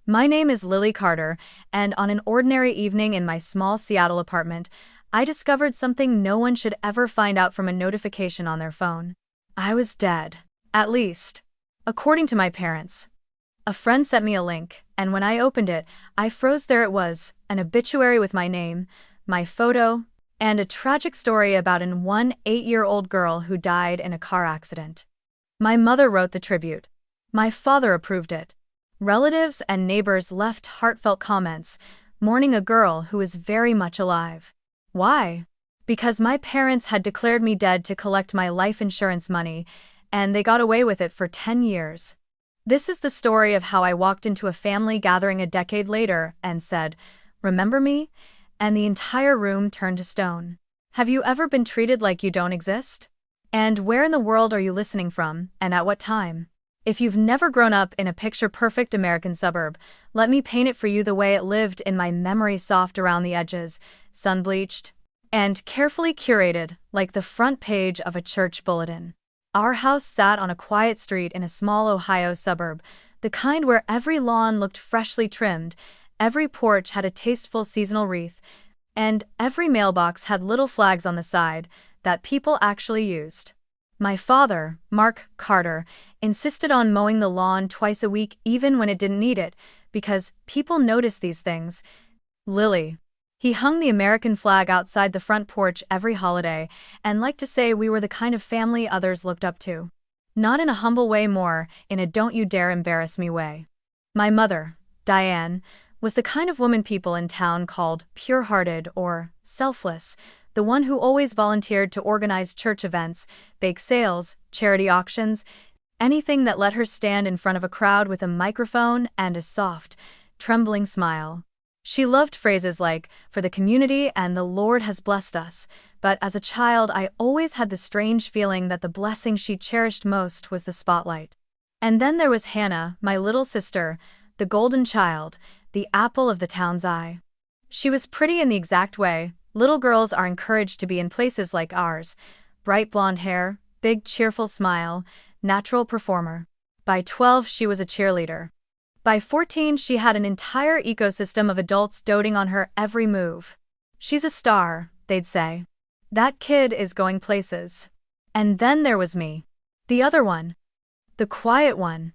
My name is Lily Carter, and on an ordinary evening in my small Seattle apartment, I discovered something no one should ever find out from a notification on their phone. I was dead. At least, according to my parents. A friend sent me a link, and when I opened it, I froze. There it was, an obituary with my name, my photo, and a tragic story about an 8-year-old girl who died in a car accident. My mother wrote the tribute. My father approved it. Relatives and neighbors left heartfelt comments, mourning a girl who is very much alive. Why? Because my parents had declared me dead to collect my life insurance money, and they got away with it for 10 years. This is the story of how I walked into a family gathering a decade later and said, "Remember me?" And the entire room turned to stone. Have you ever been treated like you don't exist? And where in the world are you listening from, and at what time? If you've never grown up in a picture-perfect American suburb, let me paint it for you the way it lived in my memory, soft around the edges, sun-bleached, and carefully curated like the front page of a church bulletin. Our house sat on a quiet street in a small Ohio suburb, the kind where every lawn looked freshly trimmed, every porch had a tasteful seasonal wreath, and every mailbox had little flags on the side that people actually used. My father, Mark Carter, insisted on mowing the lawn twice a week even when it didn't need it, because people notice these things. Lily. He hung the American flag outside the front porch every holiday and liked to say we were the kind of family others looked up to. Not in a humble way, more in a don't you dare embarrass me way. My mother, Diane, was the kind of woman people in town called pure-hearted or selfless, the one who always volunteered to organize church events, bake sales, charity auctions, anything that let her stand in front of a crowd with a microphone and a soft, trembling smile. She loved phrases like, "for the community and the Lord has blessed us," but as a child I always had the strange feeling that the blessing she cherished most was the spotlight. And then there was Hannah, my little sister, the golden child, the apple of the town's eye. She was pretty in the exact way little girls are encouraged to be in places like ours: bright blonde hair, big cheerful smile, natural performer. By 12 she was a cheerleader. By 14 she had an entire ecosystem of adults doting on her every move. "She's a star," they'd say. "That kid is going places." And then there was me. The other one. The quiet one.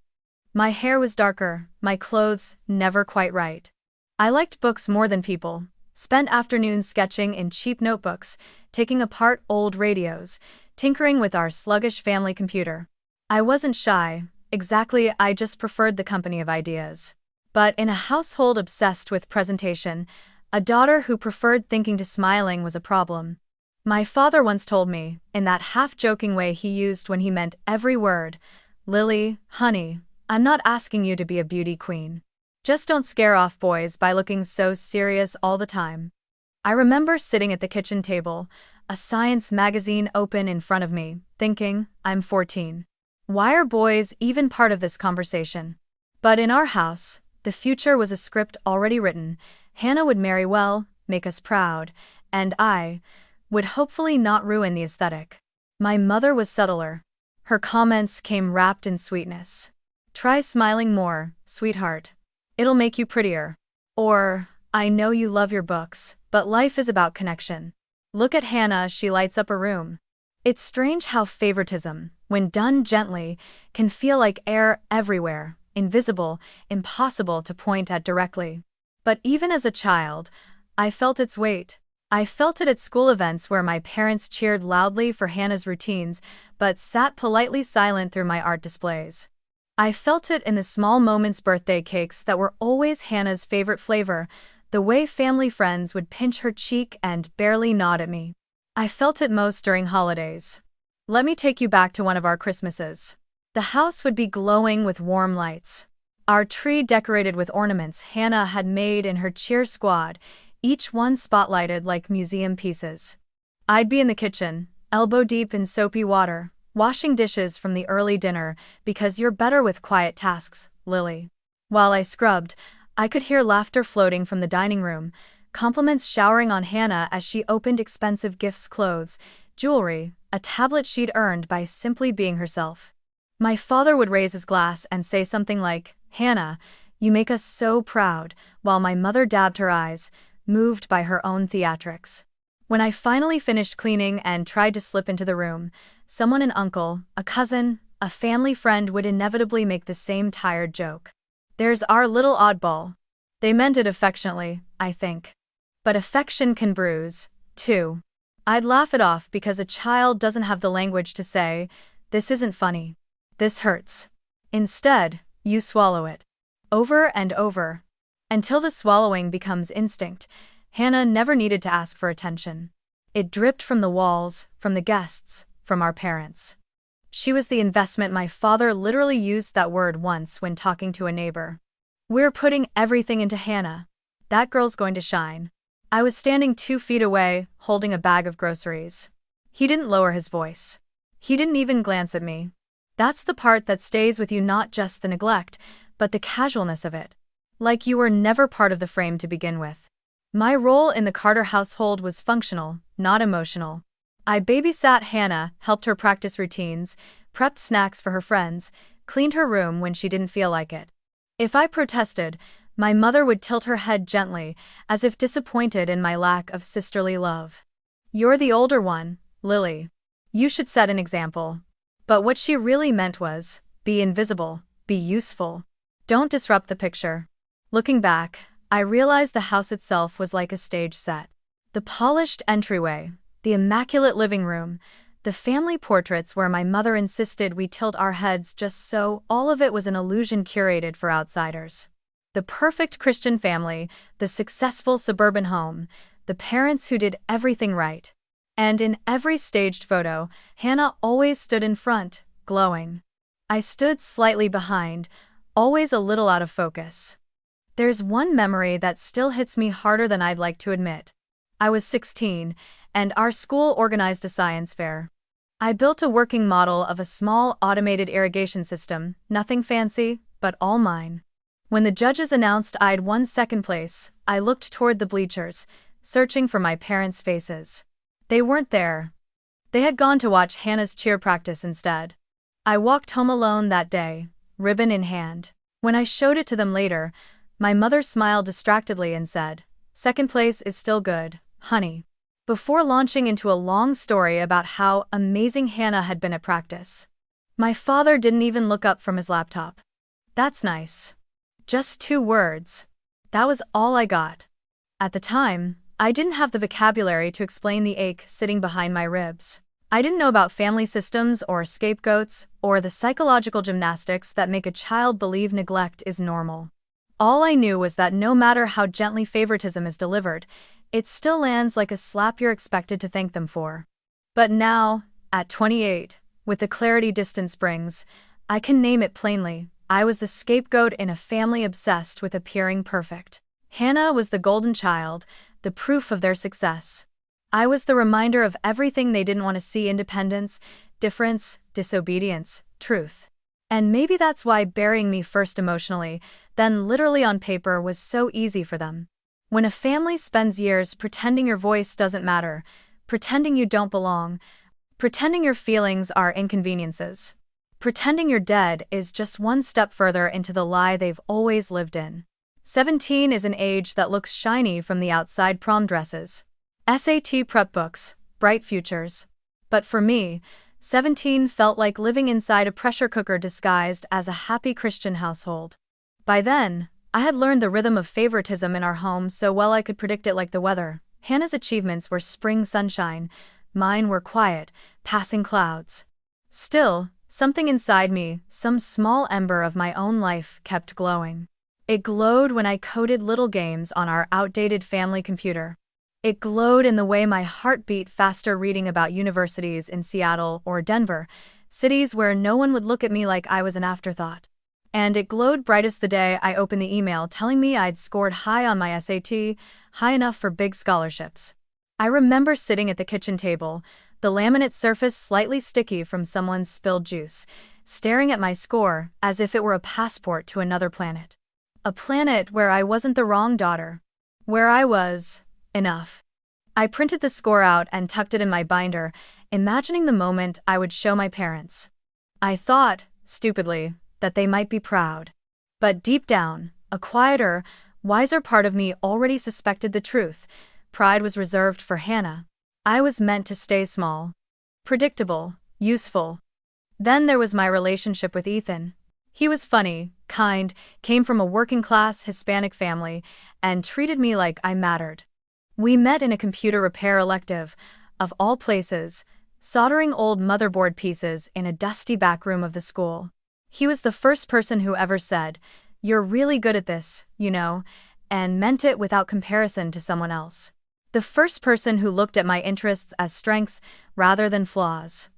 My hair was darker, my clothes never quite right. I liked books more than people, spent afternoons sketching in cheap notebooks, taking apart old radios, tinkering with our sluggish family computer. I wasn't shy. Exactly, I just preferred the company of ideas. But in a household obsessed with presentation, a daughter who preferred thinking to smiling was a problem. My father once told me, in that half-joking way he used when he meant every word, "Lily, honey, I'm not asking you to be a beauty queen. Just don't scare off boys by looking so serious all the time." I remember sitting at the kitchen table, a science magazine open in front of me, thinking, I'm 14. Why are boys even part of this conversation? But in our house, the future was a script already written. Hannah would marry well, make us proud, and I would hopefully not ruin the aesthetic. My mother was subtler. Her comments came wrapped in sweetness. "Try smiling more, sweetheart. It'll make you prettier." Or, "I know you love your books, but life is about connection. Look at Hannah, she lights up a room." It's strange how favoritism, when done gently, can feel like air everywhere, invisible, impossible to point at directly. But even as a child, I felt its weight. I felt it at school events where my parents cheered loudly for Hannah's routines, but sat politely silent through my art displays. I felt it in the small moments: birthday cakes that were always Hannah's favorite flavor, the way family friends would pinch her cheek and barely nod at me. I felt it most during holidays. Let me take you back to one of our Christmases. The house would be glowing with warm lights. Our tree decorated with ornaments Hannah had made in her cheer squad, each one spotlighted like museum pieces. I'd be in the kitchen, elbow deep in soapy water, washing dishes from the early dinner, because you're better with quiet tasks, Lily. While I scrubbed, I could hear laughter floating from the dining room, compliments showering on Hannah as she opened expensive gifts, clothes, jewelry, a tablet she'd earned by simply being herself. My father would raise his glass and say something like, "Hannah, You make us so proud," while my mother dabbed her eyes, moved by her own theatrics. When I finally finished cleaning and tried to slip into the room, someone, an uncle, a cousin, a family friend, would inevitably make the same tired joke. "There's our little oddball." They meant it affectionately, I think. But affection can bruise, too. I'd laugh it off because a child doesn't have the language to say, "This isn't funny. This hurts." Instead, you swallow it. Over and over. Until the swallowing becomes instinct. Hannah never needed to ask for attention. It dripped from the walls, from the guests, from our parents. She was the investment. My father literally used that word once when talking to a neighbor. "We're putting everything into Hannah. That girl's going to shine." I was standing 2 feet away, holding a bag of groceries. He didn't lower his voice. He didn't even glance at me. That's the part that stays with you, not just the neglect, but the casualness of it. Like you were never part of the frame to begin with. My role in the Carter household was functional, not emotional. I babysat Hannah, helped her practice routines, prepped snacks for her friends, cleaned her room when she didn't feel like it. If I protested, my mother would tilt her head gently, as if disappointed in my lack of sisterly love. "You're the older one, Lily. You should set an example." But what she really meant was, be invisible, be useful. Don't disrupt the picture. Looking back, I realized the house itself was like a stage set. The polished entryway, the immaculate living room, the family portraits where my mother insisted we tilt our heads just so, all of it was an illusion curated for outsiders. The perfect Christian family, the successful suburban home, the parents who did everything right. And in every staged photo, Hannah always stood in front, glowing. I stood slightly behind, always a little out of focus. There's one memory that still hits me harder than I'd like to admit. I was 16, and our school organized a science fair. I built a working model of a small automated irrigation system, nothing fancy, but all mine. When the judges announced I'd won second place, I looked toward the bleachers, searching for my parents' faces. They weren't there. They had gone to watch Hannah's cheer practice instead. I walked home alone that day, ribbon in hand. When I showed it to them later, my mother smiled distractedly and said, "Second place is still good, honey." Before launching into a long story about how amazing Hannah had been at practice. My father didn't even look up from his laptop. "That's nice." Just 2 words. That was all I got. At the time, I didn't have the vocabulary to explain the ache sitting behind my ribs. I didn't know about family systems or scapegoats or the psychological gymnastics that make a child believe neglect is normal. All I knew was that no matter how gently favoritism is delivered, it still lands like a slap you're expected to thank them for. But now, at 28, with the clarity distance brings, I can name it plainly. I was the scapegoat in a family obsessed with appearing perfect. Hannah was the golden child, the proof of their success. I was the reminder of everything they didn't want to see: independence, difference, disobedience, truth. And maybe that's why burying me first emotionally, then literally on paper, was so easy for them. When a family spends years pretending your voice doesn't matter, pretending you don't belong, pretending your feelings are inconveniences, pretending you're dead is just one step further into the lie they've always lived in. 17 is an age that looks shiny from the outside: prom dresses, SAT prep books, bright futures. But for me, 17 felt like living inside a pressure cooker disguised as a happy Christian household. By then, I had learned the rhythm of favoritism in our home so well I could predict it like the weather. Hannah's achievements were spring sunshine, mine were quiet, passing clouds. Still, something inside me, some small ember of my own life, kept glowing. It glowed when I coded little games on our outdated family computer. It glowed in the way my heart beat faster reading about universities in Seattle or Denver, cities where no one would look at me like I was an afterthought. And it glowed brightest the day I opened the email telling me I'd scored high on my SAT, high enough for big scholarships. I remember sitting at the kitchen table, the laminate surface slightly sticky from someone's spilled juice, staring at my score as if it were a passport to another planet. A planet where I wasn't the wrong daughter. Where I was enough. I printed the score out and tucked it in my binder, imagining the moment I would show my parents. I thought, stupidly, that they might be proud. But deep down, A quieter, wiser part of me already suspected the truth. Pride was reserved for Hannah. I was meant to stay small, predictable, useful. Then there was my relationship with Ethan. He was funny, kind, came from a working-class Hispanic family, and treated me like I mattered. We met in a computer repair elective, of all places, soldering old motherboard pieces in a dusty back room of the school. He was the first person who ever said, "You're really good at this, you know," and meant it without comparison to someone else. The first person who looked at my interests as strengths rather than flaws.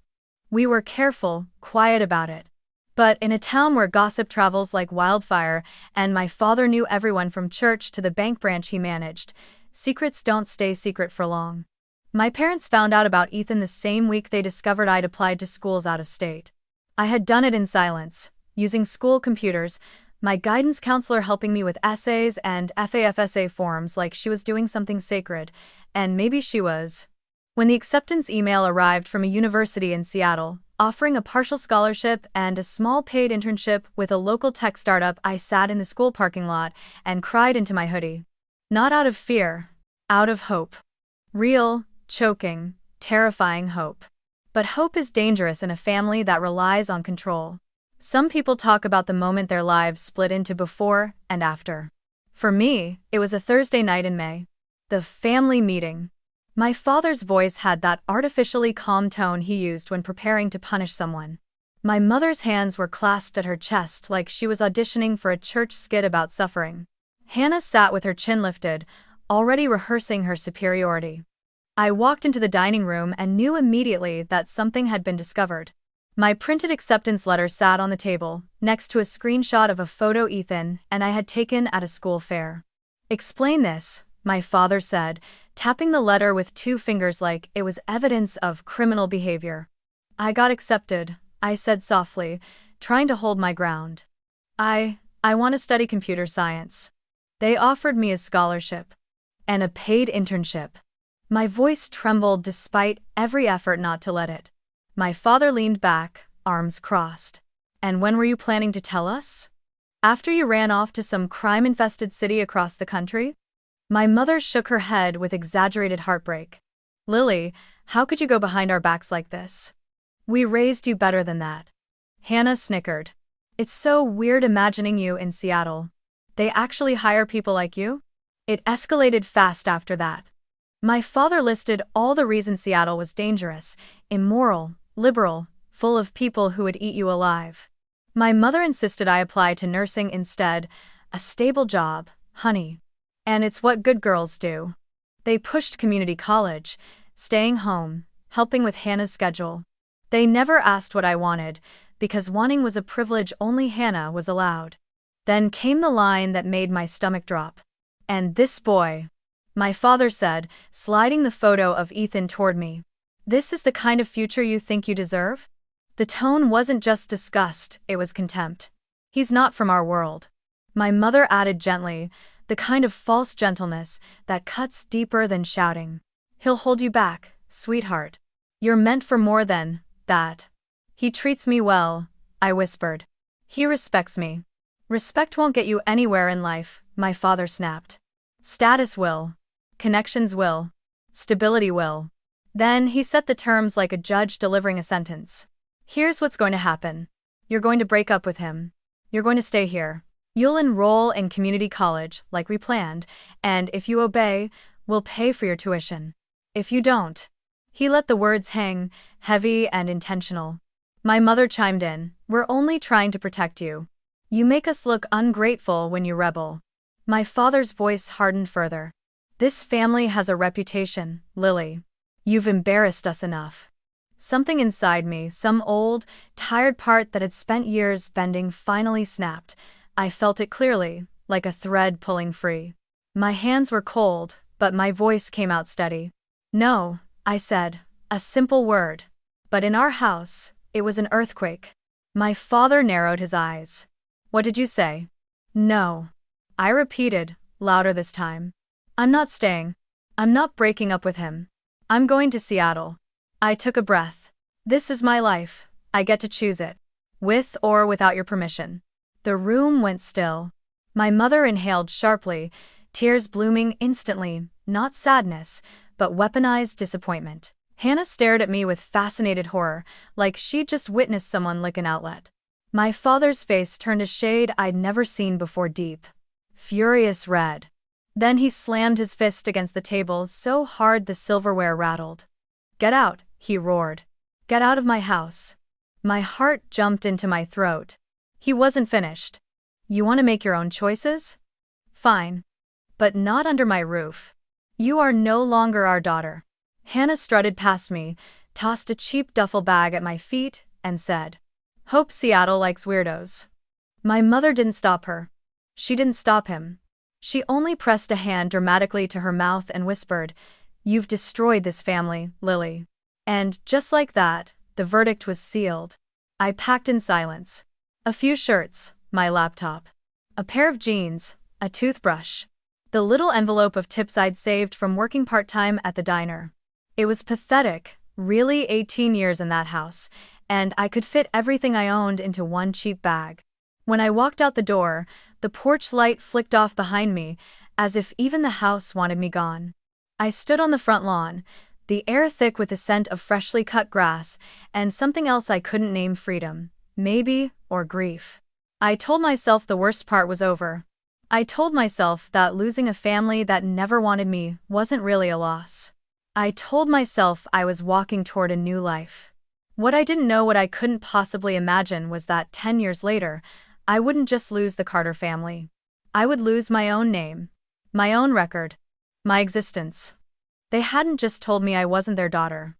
We were careful, quiet about it. But in a town where gossip travels like wildfire, and my father knew everyone from church to the bank branch he managed, secrets don't stay secret for long. My parents found out about Ethan the same week they discovered I'd applied to schools out of state. I had done it in silence, using school computers, my guidance counselor helping me with essays and FAFSA forms like she was doing something sacred, and maybe she was. When the acceptance email arrived from a university in Seattle, offering a partial scholarship and a small paid internship with a local tech startup, I sat in the school parking lot and cried into my hoodie. Not out of fear, out of hope. Real, choking, terrifying hope. But hope is dangerous in a family that relies on control. Some people talk about the moment their lives split into before and after. For me, it was a Thursday night in May. The family meeting. My father's voice had that artificially calm tone he used when preparing to punish someone. My mother's hands were clasped at her chest like she was auditioning for a church skit about suffering. Hannah sat with her chin lifted, already rehearsing her superiority. I walked into the dining room and knew immediately that something had been discovered. My printed acceptance letter sat on the table, next to a screenshot of a photo Ethan and I had taken at a school fair. "Explain this," my father said, tapping the letter with 2 fingers like it was evidence of criminal behavior. "I got accepted," I said softly, trying to hold my ground. I want to study computer science. They offered me a scholarship. And a paid internship." My voice trembled despite every effort not to let it. My father leaned back, arms crossed. "And when were you planning to tell us? After you ran off to some crime-infested city across the country?" My mother shook her head with exaggerated heartbreak. "Lily, how could you go behind our backs like this? We raised you better than that." Hannah snickered. "It's so weird imagining you in Seattle. They actually hire people like you?" It escalated fast after that. My father listed all the reasons Seattle was dangerous, immoral, liberal, full of people who would eat you alive. My mother insisted I apply to nursing instead, a stable job, honey. And it's what good girls do. They pushed community college, staying home, helping with Hannah's schedule. They never asked what I wanted, because wanting was a privilege only Hannah was allowed. Then came the line that made my stomach drop. "And this boy," my father said, sliding the photo of Ethan toward me. "This is the kind of future you think you deserve?" The tone wasn't just disgust, it was contempt. "He's not from our world." My mother added gently, the kind of false gentleness that cuts deeper than shouting. "He'll hold you back, sweetheart. You're meant for more than that." "He treats me well," I whispered. "He respects me." "Respect won't get you anywhere in life," my father snapped. "Status will. Connections will. Stability will." Then he set the terms like a judge delivering a sentence. "Here's what's going to happen. You're going to break up with him. You're going to stay here. You'll enroll in community college, like we planned, and if you obey, we'll pay for your tuition. If you don't." He let the words hang, heavy and intentional. My mother chimed in, "We're only trying to protect you. You make us look ungrateful when you rebel." My father's voice hardened further. "This family has a reputation, Lily. You've embarrassed us enough." Something inside me, some old, tired part that had spent years bending, finally snapped. I felt it clearly, like a thread pulling free. My hands were cold, but my voice came out steady. "No," I said, a simple word. But in our house, it was an earthquake. My father narrowed his eyes. "What did you say?" "No." I repeated, louder this time. "I'm not staying. I'm not breaking up with him. I'm going to Seattle." I took a breath. "This is my life. I get to choose it. With or without your permission." The room went still. My mother inhaled sharply, tears blooming instantly, not sadness, but weaponized disappointment. Hannah stared at me with fascinated horror, like she'd just witnessed someone lick an outlet. My father's face turned a shade I'd never seen before, deep, furious red. Then he slammed his fist against the table so hard the silverware rattled. "Get out," he roared. "Get out of my house." My heart jumped into my throat. He wasn't finished. "You want to make your own choices? Fine. But not under my roof. You are no longer our daughter." Hannah strutted past me, tossed a cheap duffel bag at my feet, and said, "Hope Seattle likes weirdos." My mother didn't stop her. She didn't stop him. She only pressed a hand dramatically to her mouth and whispered, "You've destroyed this family, Lily." And, just like that, the verdict was sealed. I packed in silence. A few shirts, my laptop, a pair of jeans, a toothbrush, the little envelope of tips I'd saved from working part-time at the diner. It was pathetic, really 18 years in that house, and I could fit everything I owned into one cheap bag. When I walked out the door, the porch light flicked off behind me, as if even the house wanted me gone. I stood on the front lawn, the air thick with the scent of freshly cut grass, and something else I couldn't name: freedom, maybe, or grief. I told myself the worst part was over. I told myself that losing a family that never wanted me wasn't really a loss. I told myself I was walking toward a new life. What I didn't know, what I couldn't possibly imagine, was that 10 years later, I wouldn't just lose the Carter family. I would lose my own name, my own record, my existence. They hadn't just told me I wasn't their daughter.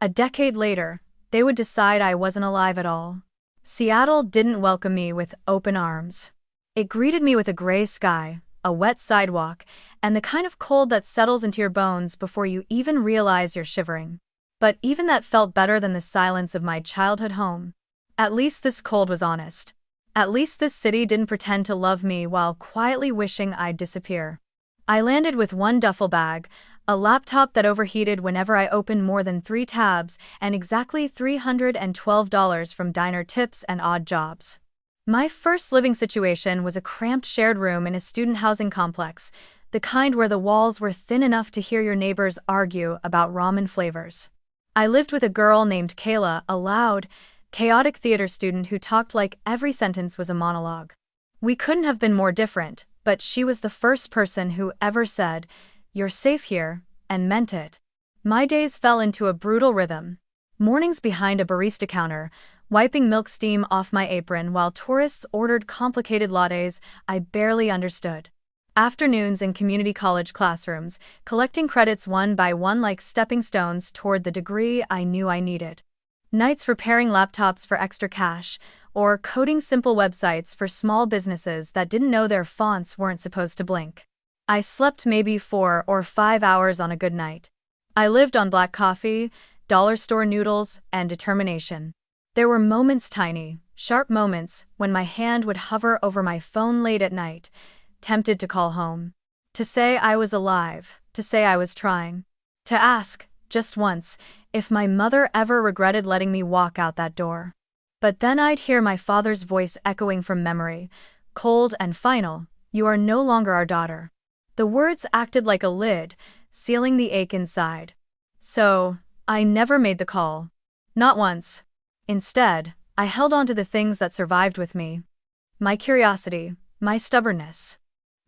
A decade later, they would decide I wasn't alive at all. Seattle didn't welcome me with open arms. It greeted me with a gray sky, a wet sidewalk, and the kind of cold that settles into your bones before you even realize you're shivering. But even that felt better than the silence of my childhood home. At least this cold was honest. At least this city didn't pretend to love me while quietly wishing I'd disappear. I landed with one duffel bag, a laptop that overheated whenever I opened more than 3 tabs, and exactly $312 from diner tips and odd jobs. My first living situation was a cramped shared room in a student housing complex, the kind where the walls were thin enough to hear your neighbors argue about ramen flavors. I lived with a girl named Kayla, a loud, chaotic theater student who talked like every sentence was a monologue. We couldn't have been more different, but she was the first person who ever said, "You're safe here," and meant it. My days fell into a brutal rhythm. Mornings behind a barista counter, wiping milk steam off my apron while tourists ordered complicated lattes I barely understood. Afternoons in community college classrooms, collecting credits one by one like stepping stones toward the degree I knew I needed. Nights repairing laptops for extra cash, or coding simple websites for small businesses that didn't know their fonts weren't supposed to blink. I slept maybe 4 or 5 hours on a good night. I lived on black coffee, dollar store noodles, and determination. There were moments, tiny, sharp moments, when my hand would hover over my phone late at night, tempted to call home. To say I was alive, to say I was trying. To ask, just once, if my mother ever regretted letting me walk out that door. But then I'd hear my father's voice echoing from memory, cold and final, "You are no longer our daughter." The words acted like a lid, sealing the ache inside. So, I never made the call. Not once. Instead, I held on to the things that survived with me. My curiosity, my stubbornness.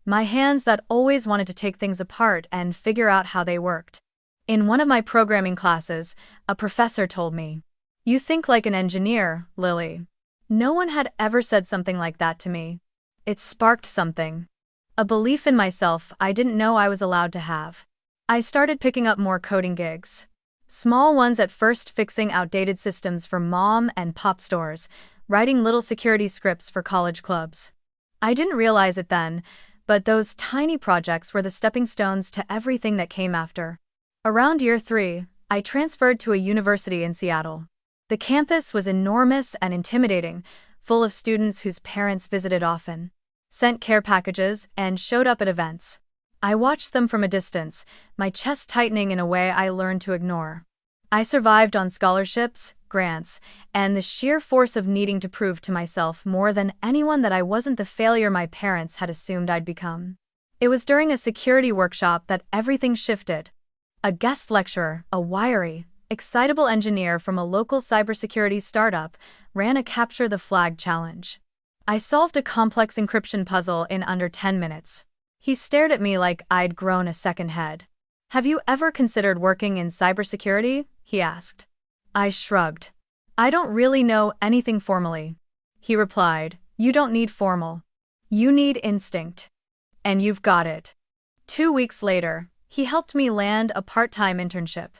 My hands that always wanted to take things apart and figure out how they worked. In one of my programming classes, a professor told me, "You think like an engineer, Lily." No one had ever said something like that to me. It sparked something. A belief in myself I didn't know I was allowed to have. I started picking up more coding gigs. Small ones at first, fixing outdated systems for mom and pop stores, writing little security scripts for college clubs. I didn't realize it then, but those tiny projects were the stepping stones to everything that came after. Around year 3, I transferred to a university in Seattle. The campus was enormous and intimidating, full of students whose parents visited often, sent care packages, and showed up at events. I watched them from a distance, my chest tightening in a way I learned to ignore. I survived on scholarships, grants, and the sheer force of needing to prove to myself more than anyone that I wasn't the failure my parents had assumed I'd become. It was during a security workshop that everything shifted. A guest lecturer, a wiry, excitable engineer from a local cybersecurity startup, ran a Capture the Flag challenge. I solved a complex encryption puzzle in under 10 minutes. He stared at me like I'd grown a second head. "Have you ever considered working in cybersecurity?" he asked. I shrugged. "I don't really know anything formally." He replied, "You don't need formal. You need instinct. And you've got it." 2 weeks later, he helped me land a part-time internship.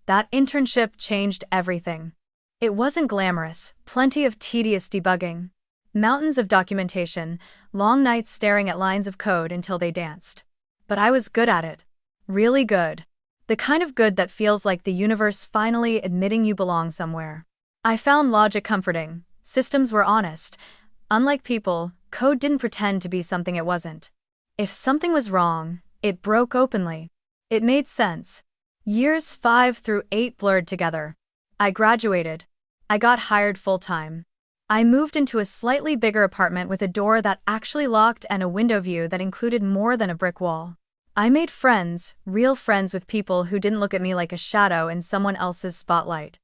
That internship changed everything. It wasn't glamorous, plenty of tedious debugging, mountains of documentation, long nights staring at lines of code until they danced. But I was good at it. Really good. The kind of good that feels like the universe finally admitting you belong somewhere. I found logic comforting. Systems were honest. Unlike people, code didn't pretend to be something it wasn't. If something was wrong, it broke openly. It made sense. Years 5 through 8 blurred together. I graduated. I got hired full-time. I moved into a slightly bigger apartment with a door that actually locked and a window view that included more than a brick wall. I made friends, real friends with people who didn't look at me like a shadow in someone else's spotlight.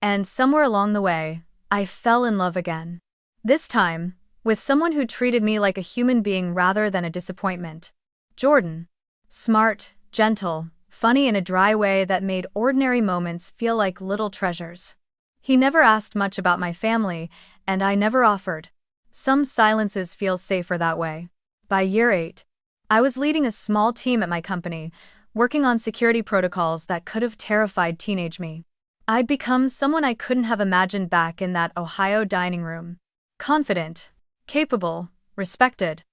And somewhere along the way, I fell in love again. This time, with someone who treated me like a human being rather than a disappointment. Jordan. Smart, gentle, funny in a dry way that made ordinary moments feel like little treasures. He never asked much about my family, and I never offered. Some silences feel safer that way. By year 8, I was leading a small team at my company, working on security protocols that could have terrified teenage me. I'd become someone I couldn't have imagined back in that Ohio dining room. Confident, capable, respected.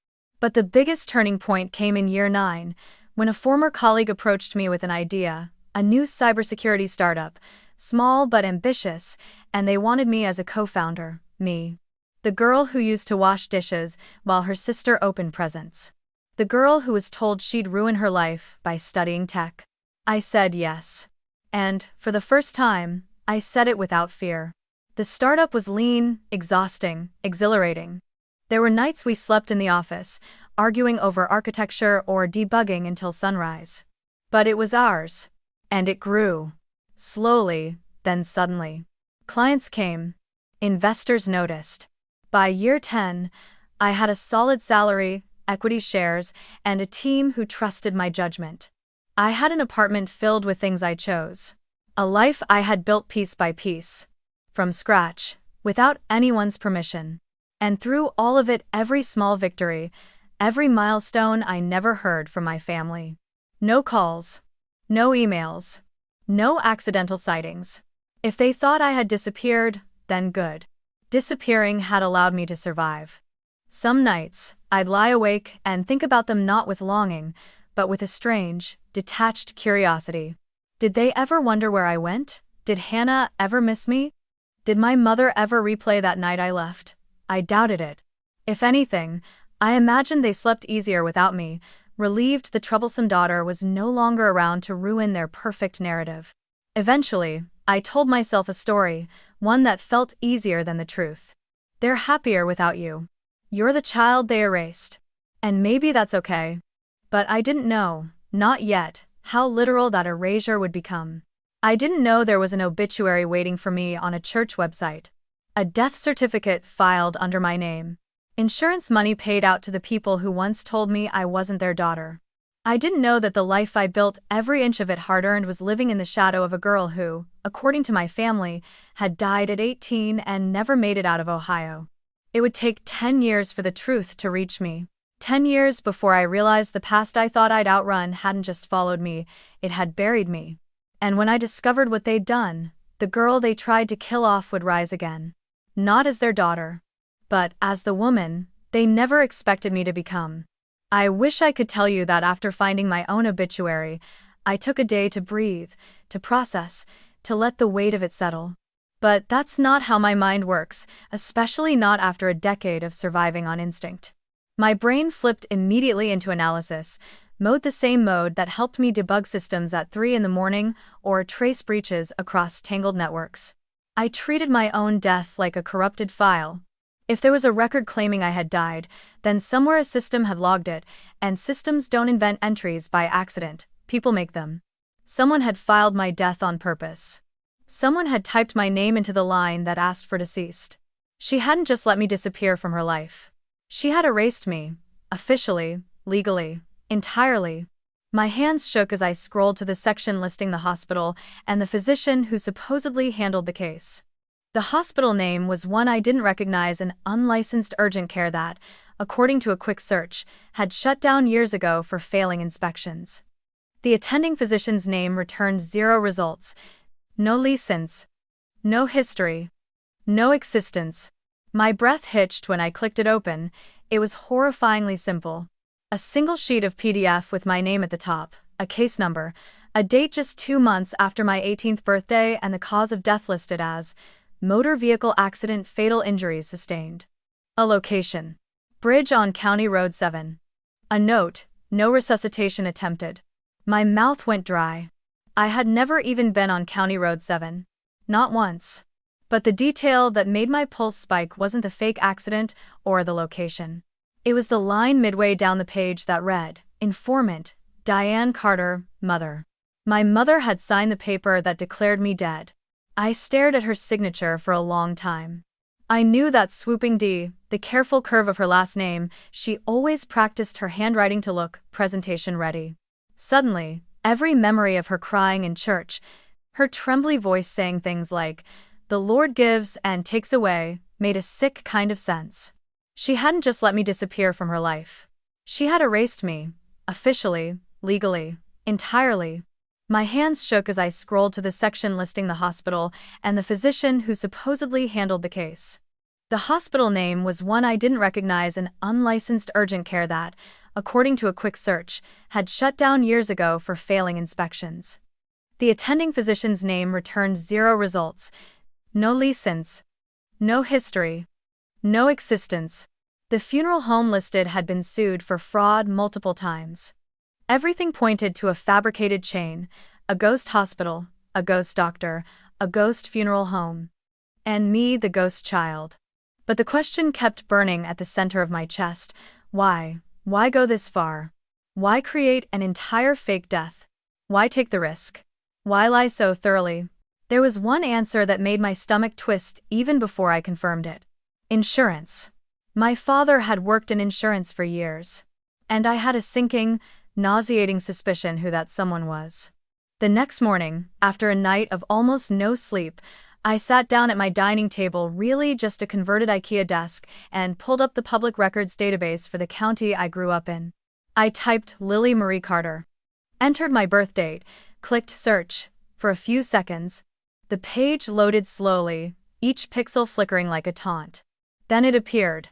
But the biggest turning point came in year 9, when a former colleague approached me with an idea, a new cybersecurity startup, small but ambitious, and they wanted me as a co-founder, me. The girl who used to wash dishes while her sister opened presents. The girl who was told she'd ruin her life by studying tech. I said yes. And, for the first time, I said it without fear. The startup was lean, exhausting, exhilarating. There were nights we slept in the office, arguing over architecture or debugging until sunrise. But it was ours. And it grew. Slowly, then suddenly. Clients came. Investors noticed. By year 10, I had a solid salary, equity shares, and a team who trusted my judgment. I had an apartment filled with things I chose. A life I had built piece by piece. From scratch, without anyone's permission. And through all of it, every small victory, every milestone, I never heard from my family. No calls. No emails. No accidental sightings. If they thought I had disappeared, then good. Disappearing had allowed me to survive. Some nights, I'd lie awake and think about them not with longing, but with a strange, detached curiosity. Did they ever wonder where I went? Did Hannah ever miss me? Did my mother ever replay that night I left? I doubted it. If anything, I imagined they slept easier without me, relieved the troublesome daughter was no longer around to ruin their perfect narrative. Eventually, I told myself a story, one that felt easier than the truth. They're happier without you. You're the child they erased. And maybe that's okay. But I didn't know, not yet, how literal that erasure would become. I didn't know there was an obituary waiting for me on a church website. A death certificate filed under my name. Insurance money paid out to the people who once told me I wasn't their daughter. I didn't know that the life I built, every inch of it hard-earned, was living in the shadow of a girl who, according to my family, had died at 18 and never made it out of Ohio. It would take 10 years for the truth to reach me. 10 years before I realized the past I thought I'd outrun hadn't just followed me, it had buried me. And when I discovered what they'd done, the girl they tried to kill off would rise again. Not as their daughter, but as the woman they never expected me to become. I wish I could tell you that after finding my own obituary, I took a day to breathe, to process, to let the weight of it settle. But that's not how my mind works, especially not after a decade of surviving on instinct. My brain flipped immediately into analysis, mode, the same mode that helped me debug systems at 3 in the morning or trace breaches across tangled networks. I treated my own death like a corrupted file. If there was a record claiming I had died, then somewhere a system had logged it, and systems don't invent entries by accident, people make them. Someone had filed my death on purpose. Someone had typed my name into the line that asked for deceased. She hadn't just let me disappear from her life. She had erased me, officially, legally, entirely. My hands shook as I scrolled to the section listing the hospital and the physician who supposedly handled the case. The hospital name was one I didn't recognize, an unlicensed urgent care that, according to a quick search, had shut down years ago for failing inspections. The attending physician's name returned 0 results. No license. No history. No existence. My breath hitched when I clicked it open. It was horrifyingly simple. A single sheet of PDF with my name at the top, a case number, a date just 2 months after my 18th birthday, and the cause of death listed as motor vehicle accident, fatal injuries sustained. A location: bridge on County Road 7. A note: no resuscitation attempted. My mouth went dry. I had never even been on County Road 7. Not once. But the detail that made my pulse spike wasn't the fake accident or the location. It was the line midway down the page that read, Informant, Diane Carter, Mother. My mother had signed the paper that declared me dead. I stared at her signature for a long time. I knew that swooping D, the careful curve of her last name. She always practiced her handwriting to look presentation ready. Suddenly, every memory of her crying in church, her trembly voice saying things like, "The Lord gives and takes away," made a sick kind of sense. She hadn't just let me disappear from her life. She had erased me, officially, legally, entirely. My hands shook as I scrolled to the section listing the hospital and the physician who supposedly handled the case. The hospital name was one I didn't recognize, an unlicensed urgent care that, according to a quick search, had shut down years ago for failing inspections. The attending physician's name returned 0 results. No license. No history. No existence. The funeral home listed had been sued for fraud multiple times. Everything pointed to a fabricated chain: a ghost hospital, a ghost doctor, a ghost funeral home. And me, the ghost child. But the question kept burning at the center of my chest: why? Why go this far? Why create an entire fake death? Why take the risk? Why lie so thoroughly? There was one answer that made my stomach twist even before I confirmed it. Insurance. My father had worked in insurance for years. And I had a sinking, nauseating suspicion who that someone was. The next morning, after a night of almost no sleep, I sat down at my dining table, really just a converted IKEA desk, and pulled up the public records database for the county I grew up in. I typed Lily Marie Carter, entered my birth date, clicked search. For a few seconds, the page loaded slowly, each pixel flickering like a taunt. Then it appeared.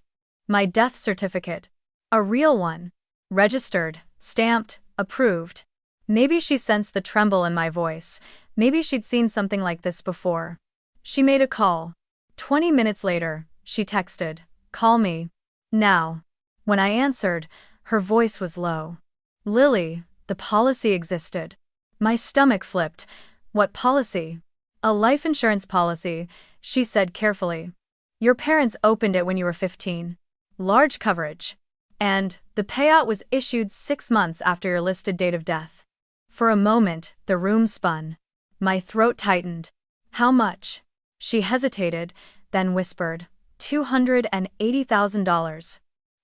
My death certificate. A real one. Registered, stamped, approved. Maybe she sensed the tremble in my voice. Maybe she'd seen something like this before. She made a call. 20 minutes later, she texted, "Call me. Now." When I answered, her voice was low. "Lily, the policy existed." My stomach flipped. "What policy?" "A life insurance policy," she said carefully. "Your parents opened it when you were 15. Large coverage. And the payout was issued 6 months after your listed date of death." For a moment, the room spun. My throat tightened. "How much?" She hesitated, then whispered, $280,000.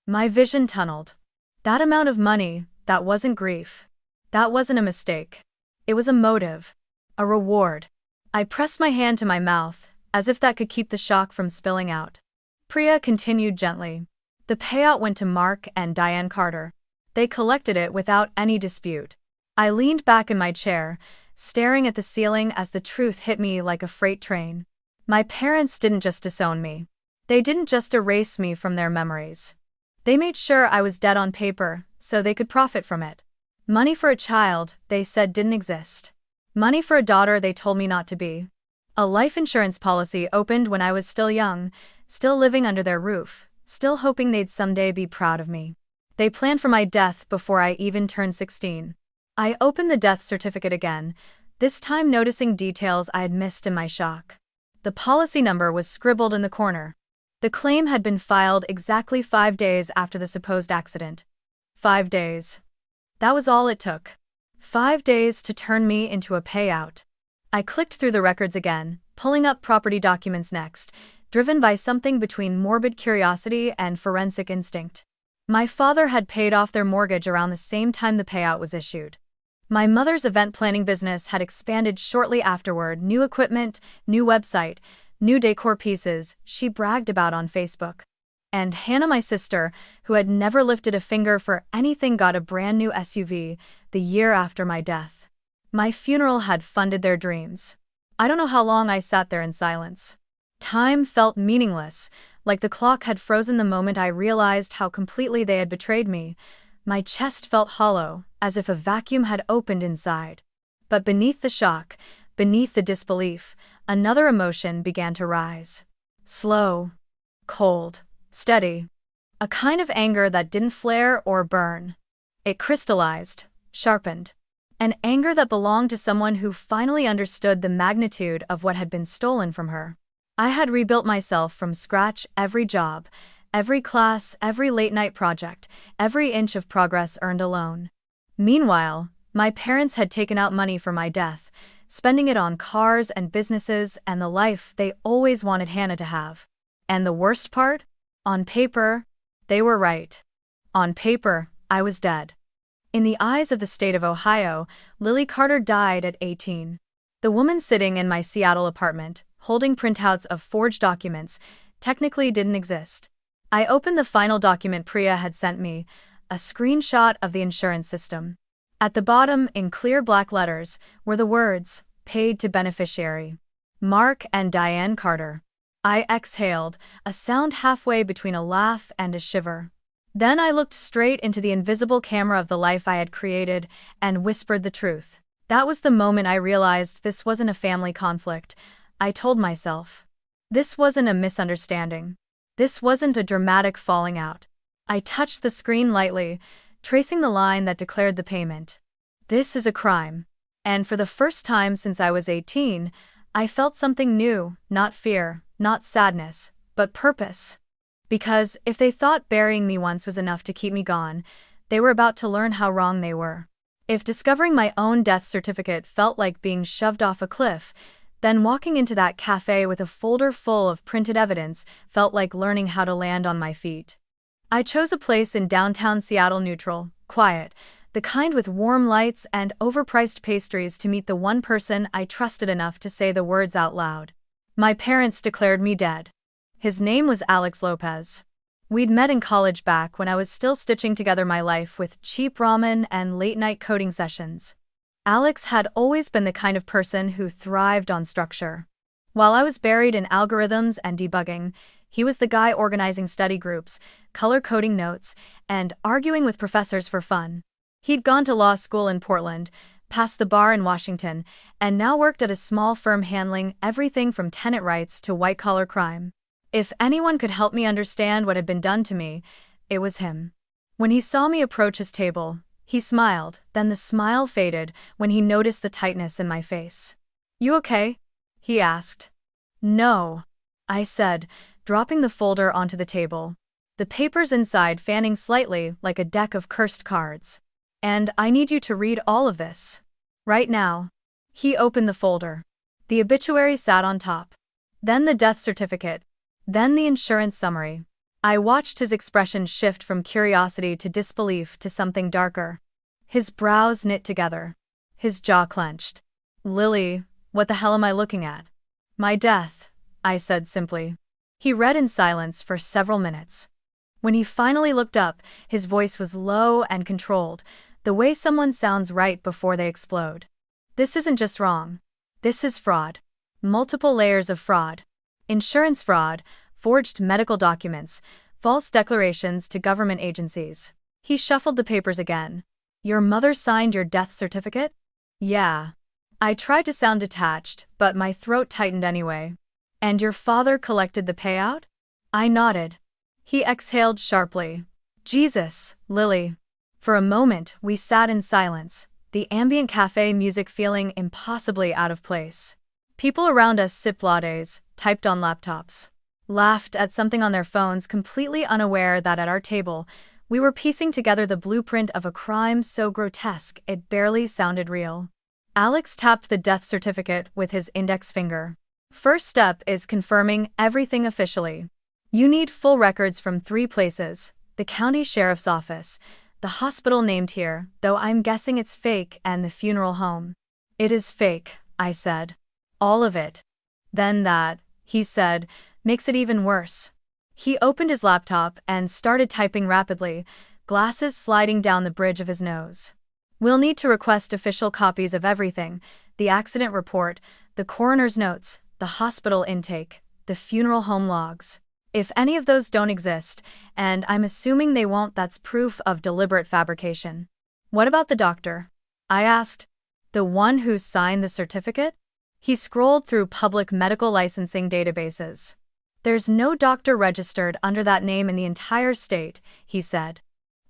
My vision tunneled. That amount of money, that wasn't grief. That wasn't a mistake. It was a motive. A reward. I pressed my hand to my mouth, as if that could keep the shock from spilling out. Priya continued gently. "The payout went to Mark and Diane Carter. They collected it without any dispute." I leaned back in my chair, staring at the ceiling as the truth hit me like a freight train. My parents didn't just disown me. They didn't just erase me from their memories. They made sure I was dead on paper, so they could profit from it. Money for a child, they said, didn't exist. Money for a daughter, they told me not to be. A life insurance policy opened when I was still young, still living under their roof, still hoping they'd someday be proud of me. They planned for my death before I even turned 16. I opened the death certificate again, this time noticing details I had missed in my shock. The policy number was scribbled in the corner. The claim had been filed exactly 5 days after the supposed accident. 5 days. That was all it took. 5 days to turn me into a payout. I clicked through the records again, pulling up property documents next, driven by something between morbid curiosity and forensic instinct. My father had paid off their mortgage around the same time the payout was issued. My mother's event planning business had expanded shortly afterward. New equipment, new website, new decor pieces she bragged about on Facebook. And Hannah, my sister, who had never lifted a finger for anything, got a brand new SUV the year after my death. My funeral had funded their dreams. I don't know how long I sat there in silence. Time felt meaningless, like the clock had frozen the moment I realized how completely they had betrayed me. My chest felt hollow, as if a vacuum had opened inside. But beneath the shock, beneath the disbelief, another emotion began to rise. Slow, cold, steady. A kind of anger that didn't flare or burn. It crystallized, sharpened. An anger that belonged to someone who finally understood the magnitude of what had been stolen from her. I had rebuilt myself from scratch. Every job, every class, every late-night project, every inch of progress earned alone. Meanwhile, my parents had taken out money for my death, spending it on cars and businesses and the life they always wanted Hannah to have. And the worst part? On paper, they were right. On paper, I was dead. In the eyes of the state of Ohio, Lily Carter died at 18. The woman sitting in my Seattle apartment, holding printouts of forged documents, technically didn't exist. I opened the final document Priya had sent me, a screenshot of the insurance system. At the bottom, in clear black letters, were the words, "Paid to beneficiary. Mark and Diane Carter." I exhaled, a sound halfway between a laugh and a shiver. Then I looked straight into the invisible camera of the life I had created and whispered the truth. That was the moment I realized this wasn't a family conflict. I told myself. This wasn't a misunderstanding. This wasn't a dramatic falling out. I touched the screen lightly, tracing the line that declared the payment. This is a crime. And for the first time since I was 18, I felt something new, not fear, not sadness, but purpose. Because if they thought burying me once was enough to keep me gone, they were about to learn how wrong they were. If discovering my own death certificate felt like being shoved off a cliff, then walking into that cafe with a folder full of printed evidence felt like learning how to land on my feet. I chose a place in downtown Seattle, neutral, quiet, the kind with warm lights and overpriced pastries to meet the one person I trusted enough to say the words out loud. My parents declared me dead. His name was Alex Lopez. We'd met in college back when I was still stitching together my life with cheap ramen and late-night coding sessions. Alex had always been the kind of person who thrived on structure. While I was buried in algorithms and debugging, he was the guy organizing study groups, color-coding notes, and arguing with professors for fun. He'd gone to law school in Portland, passed the bar in Washington, and now worked at a small firm handling everything from tenant rights to white-collar crime. If anyone could help me understand what had been done to me, it was him. When he saw me approach his table, he smiled, then the smile faded when he noticed the tightness in my face. "You okay?" he asked. "No," I said, dropping the folder onto the table, the papers inside fanning slightly like a deck of cursed cards. "And I need you to read all of this. Right now." He opened the folder. The obituary sat on top. Then the death certificate. Then the insurance summary. I watched his expression shift from curiosity to disbelief to something darker. His brows knit together. His jaw clenched. "Lily, what the hell am I looking at?" "My death," I said simply. He read in silence for several minutes. When he finally looked up, his voice was low and controlled, the way someone sounds right before they explode. "This isn't just wrong. This is fraud. Multiple layers of fraud. Insurance fraud, forged medical documents, false declarations to government agencies." He shuffled the papers again. "Your mother signed your death certificate?" "Yeah." I tried to sound detached, but my throat tightened anyway. "And your father collected the payout?" I nodded. He exhaled sharply. "Jesus, Lily." For a moment, we sat in silence, the ambient cafe music feeling impossibly out of place. People around us sipped lattes, typed on laptops, laughed at something on their phones, completely unaware that at our table, we were piecing together the blueprint of a crime so grotesque it barely sounded real. Alex tapped the death certificate with his index finger. First step is confirming everything officially. You need full records from 3 places: the county sheriff's office, the hospital named here, though I'm guessing it's fake, and the funeral home. It is fake, I said. All of it. Then that, he said, makes it even worse. He opened his laptop and started typing rapidly, glasses sliding down the bridge of his nose. We'll need to request official copies of everything: the accident report, the coroner's notes, the hospital intake, the funeral home logs. If any of those don't exist, and I'm assuming they won't, that's proof of deliberate fabrication. What about the doctor? I asked. The one who signed the certificate? He scrolled through public medical licensing databases. There's no doctor registered under that name in the entire state, he said.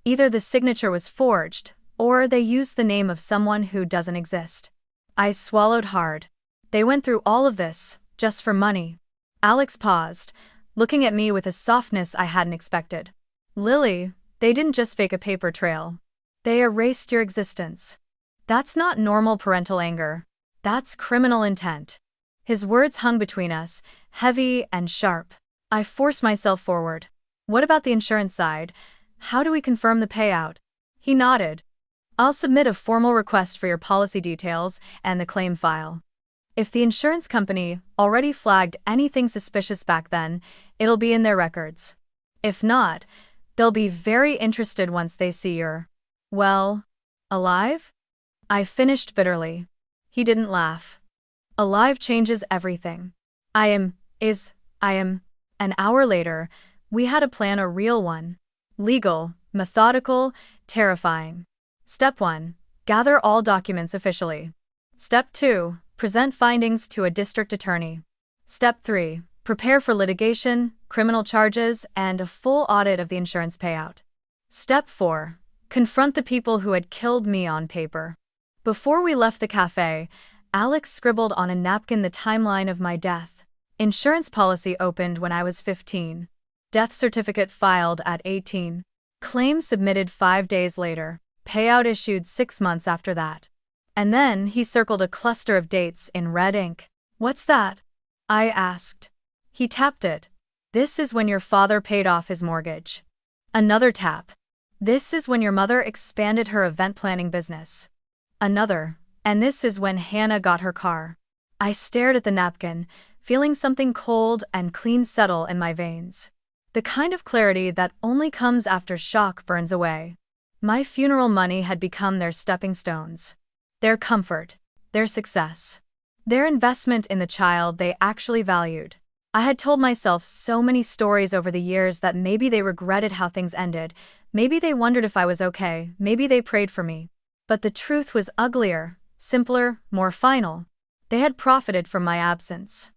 Either the signature was forged, or they used the name of someone who doesn't exist. I swallowed hard. They went through all of this, just for money. Alex paused, looking at me with a softness I hadn't expected. Lily, they didn't just fake a paper trail. They erased your existence. That's not normal parental anger. That's criminal intent. His words hung between us, heavy and sharp. I forced myself forward. What about the insurance side? How do we confirm the payout? He nodded. I'll submit a formal request for your policy details and the claim file. If the insurance company already flagged anything suspicious back then, it'll be in their records. If not, they'll be very interested once they see you're, well, alive? I finished bitterly. He didn't laugh. Alive changes everything. I am. An hour later, we had a plan, a real one. Legal, methodical, terrifying. Step 1. Gather all documents officially. Step 2. Present findings to a district attorney. Step 3. Prepare for litigation, criminal charges, and a full audit of the insurance payout. Step 4. Confront the people who had killed me on paper. Before we left the cafe, Alex scribbled on a napkin the timeline of my death. Insurance policy opened when I was 15. Death certificate filed at 18. Claim submitted 5 days later. Payout issued 6 months after that. And then he circled a cluster of dates in red ink. What's that? I asked. He tapped it. This is when your father paid off his mortgage. Another tap. This is when your mother expanded her event planning business. Another. And this is when Hannah got her car. I stared at the napkin, feeling something cold and clean settle in my veins. The kind of clarity that only comes after shock burns away. My funeral money had become their stepping stones. Their comfort. Their success. Their investment in the child they actually valued. I had told myself so many stories over the years that maybe they regretted how things ended, maybe they wondered if I was okay, maybe they prayed for me. But the truth was uglier, simpler, more final. They had profited from my absence.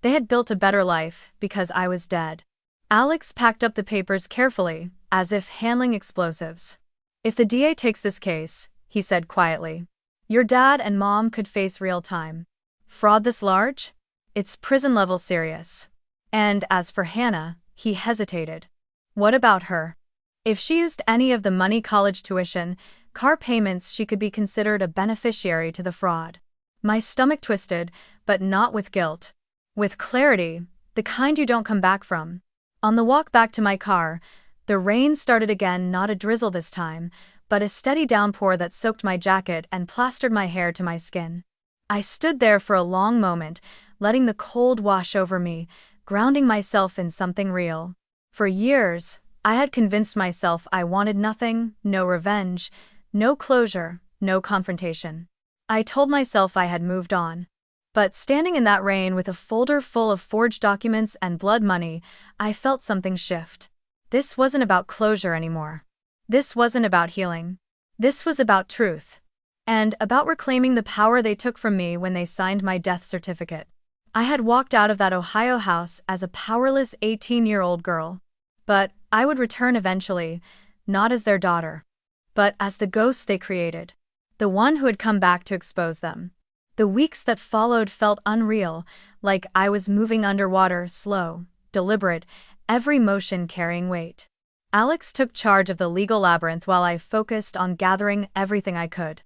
They had built a better life because I was dead. Alex packed up the papers carefully, as if handling explosives. If the DA takes this case, he said quietly, your dad and mom could face real time. Fraud this large? It's prison-level serious. And as for Hannah, he hesitated. What about her? If she used any of the money, college tuition, car payments, she could be considered a beneficiary to the fraud. My stomach twisted, but not with guilt. With clarity, the kind you don't come back from. On the walk back to my car, the rain started again, not a drizzle this time, but a steady downpour that soaked my jacket and plastered my hair to my skin. I stood there for a long moment, letting the cold wash over me, grounding myself in something real. For years, I had convinced myself I wanted nothing, no revenge, no closure, no confrontation. I told myself I had moved on. But standing in that rain with a folder full of forged documents and blood money, I felt something shift. This wasn't about closure anymore. This wasn't about healing. This was about truth. And about reclaiming the power they took from me when they signed my death certificate. I had walked out of that Ohio house as a powerless 18-year-old girl. But I would return eventually, not as their daughter, but as the ghost they created. The one who had come back to expose them. The weeks that followed felt unreal, like I was moving underwater, slow, deliberate, every motion carrying weight. Alex took charge of the legal labyrinth while I focused on gathering everything I could.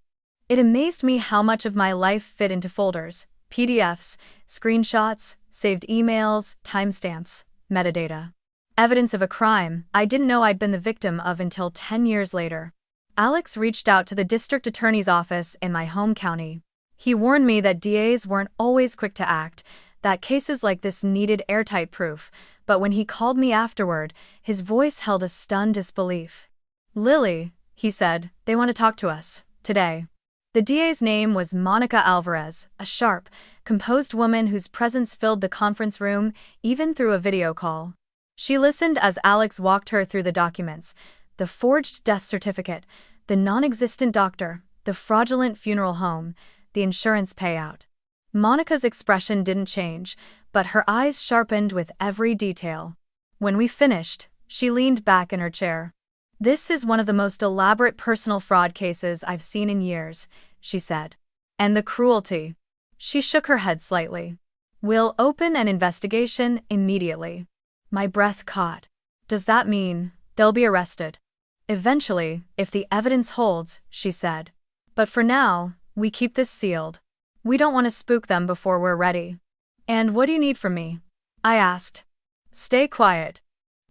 It amazed me how much of my life fit into folders, PDFs, screenshots, saved emails, timestamps, metadata. Evidence of a crime I didn't know I'd been the victim of until 10 years later. Alex reached out to the district attorney's office in my home county. He warned me that DAs weren't always quick to act, that cases like this needed airtight proof, but when he called me afterward, his voice held a stunned disbelief. "Lily," he said, "they want to talk to us, today." The DA's name was Monica Alvarez, a sharp, composed woman whose presence filled the conference room, even through a video call. She listened as Alex walked her through the documents: the forged death certificate, the non-existent doctor, the fraudulent funeral home, the insurance payout. Monica's expression didn't change, but her eyes sharpened with every detail. When we finished, she leaned back in her chair. "This is one of the most elaborate personal fraud cases I've seen in years," she said. "And the cruelty." She shook her head slightly. "We'll open an investigation immediately." My breath caught. "Does that mean they'll be arrested?" "Eventually, if the evidence holds," she said. "But for now, we keep this sealed. We don't want to spook them before we're ready." "And what do you need from me?" I asked. "Stay quiet.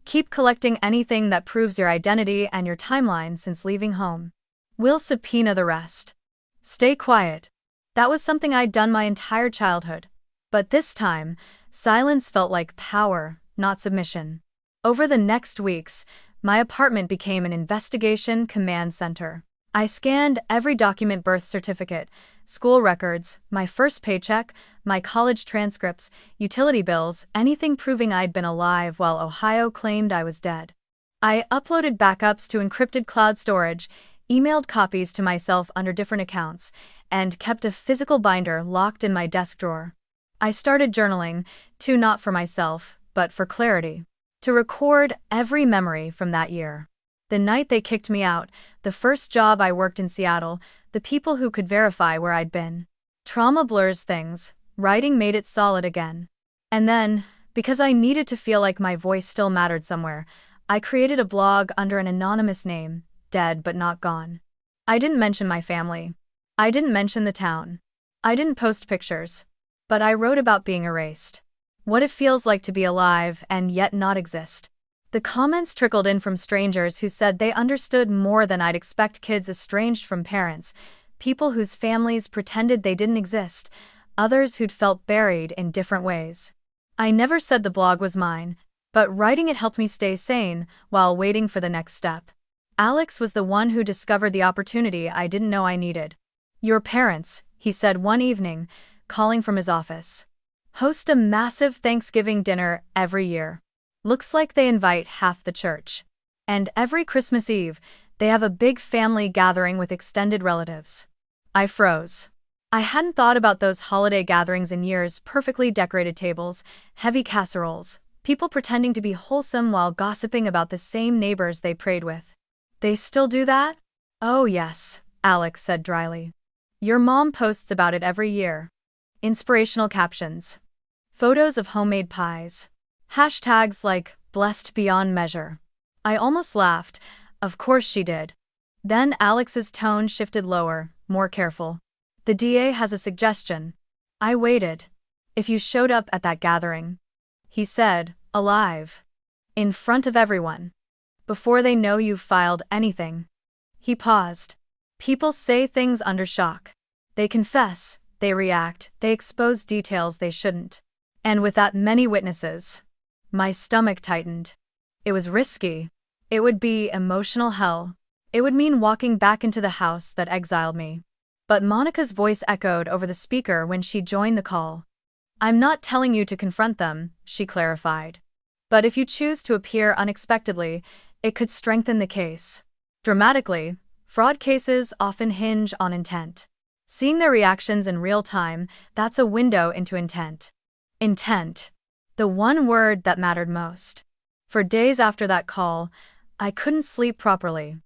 Keep collecting anything that proves your identity and your timeline since leaving home. We'll subpoena the rest." Stay quiet. That was something I'd done my entire childhood. But this time, silence felt like power, not submission. Over the next weeks, my apartment became an investigation command center. I scanned every document: birth certificate, school records, my first paycheck, my college transcripts, utility bills, anything proving I'd been alive while Ohio claimed I was dead. I uploaded backups to encrypted cloud storage, emailed copies to myself under different accounts, and kept a physical binder locked in my desk drawer. I started journaling, too, not for myself, but for clarity. To record every memory from that year. The night they kicked me out, the first job I worked in Seattle, the people who could verify where I'd been. Trauma blurs things, writing made it solid again. And then, because I needed to feel like my voice still mattered somewhere, I created a blog under an anonymous name, Dead But Not Gone. I didn't mention my family. I didn't mention the town. I didn't post pictures. But I wrote about being erased. What it feels like to be alive and yet not exist. The comments trickled in from strangers who said they understood more than I'd expect: kids estranged from parents, people whose families pretended they didn't exist, others who'd felt buried in different ways. I never said the blog was mine, but writing it helped me stay sane while waiting for the next step. Alex was the one who discovered the opportunity I didn't know I needed. "Your parents," he said one evening, calling from his office, "host a massive Thanksgiving dinner every year. Looks like they invite half the church. And every Christmas Eve, they have a big family gathering with extended relatives." I froze. I hadn't thought about those holiday gatherings in years: perfectly decorated tables, heavy casseroles, people pretending to be wholesome while gossiping about the same neighbors they prayed with. "They still do that?" "Oh yes," Alex said dryly. "Your mom posts about it every year. Inspirational captions. Photos of homemade pies. Hashtags like, blessed beyond measure." I almost laughed. Of course she did. Then Alex's tone shifted lower, more careful. "The DA has a suggestion." I waited. "If you showed up at that gathering," he said, alive, "in front of everyone, before they know you've filed anything." He paused. "People say things under shock. They confess, they react, they expose details they shouldn't. And with that many witnesses." My stomach tightened. It was risky. It would be emotional hell. It would mean walking back into the house that exiled me. But Monica's voice echoed over the speaker when she joined the call. "I'm not telling you to confront them," she clarified. "But if you choose to appear unexpectedly, it could strengthen the case. Dramatically, fraud cases often hinge on intent. Seeing their reactions in real time, that's a window into intent." Intent. The one word that mattered most. For days after that call, I couldn't sleep properly.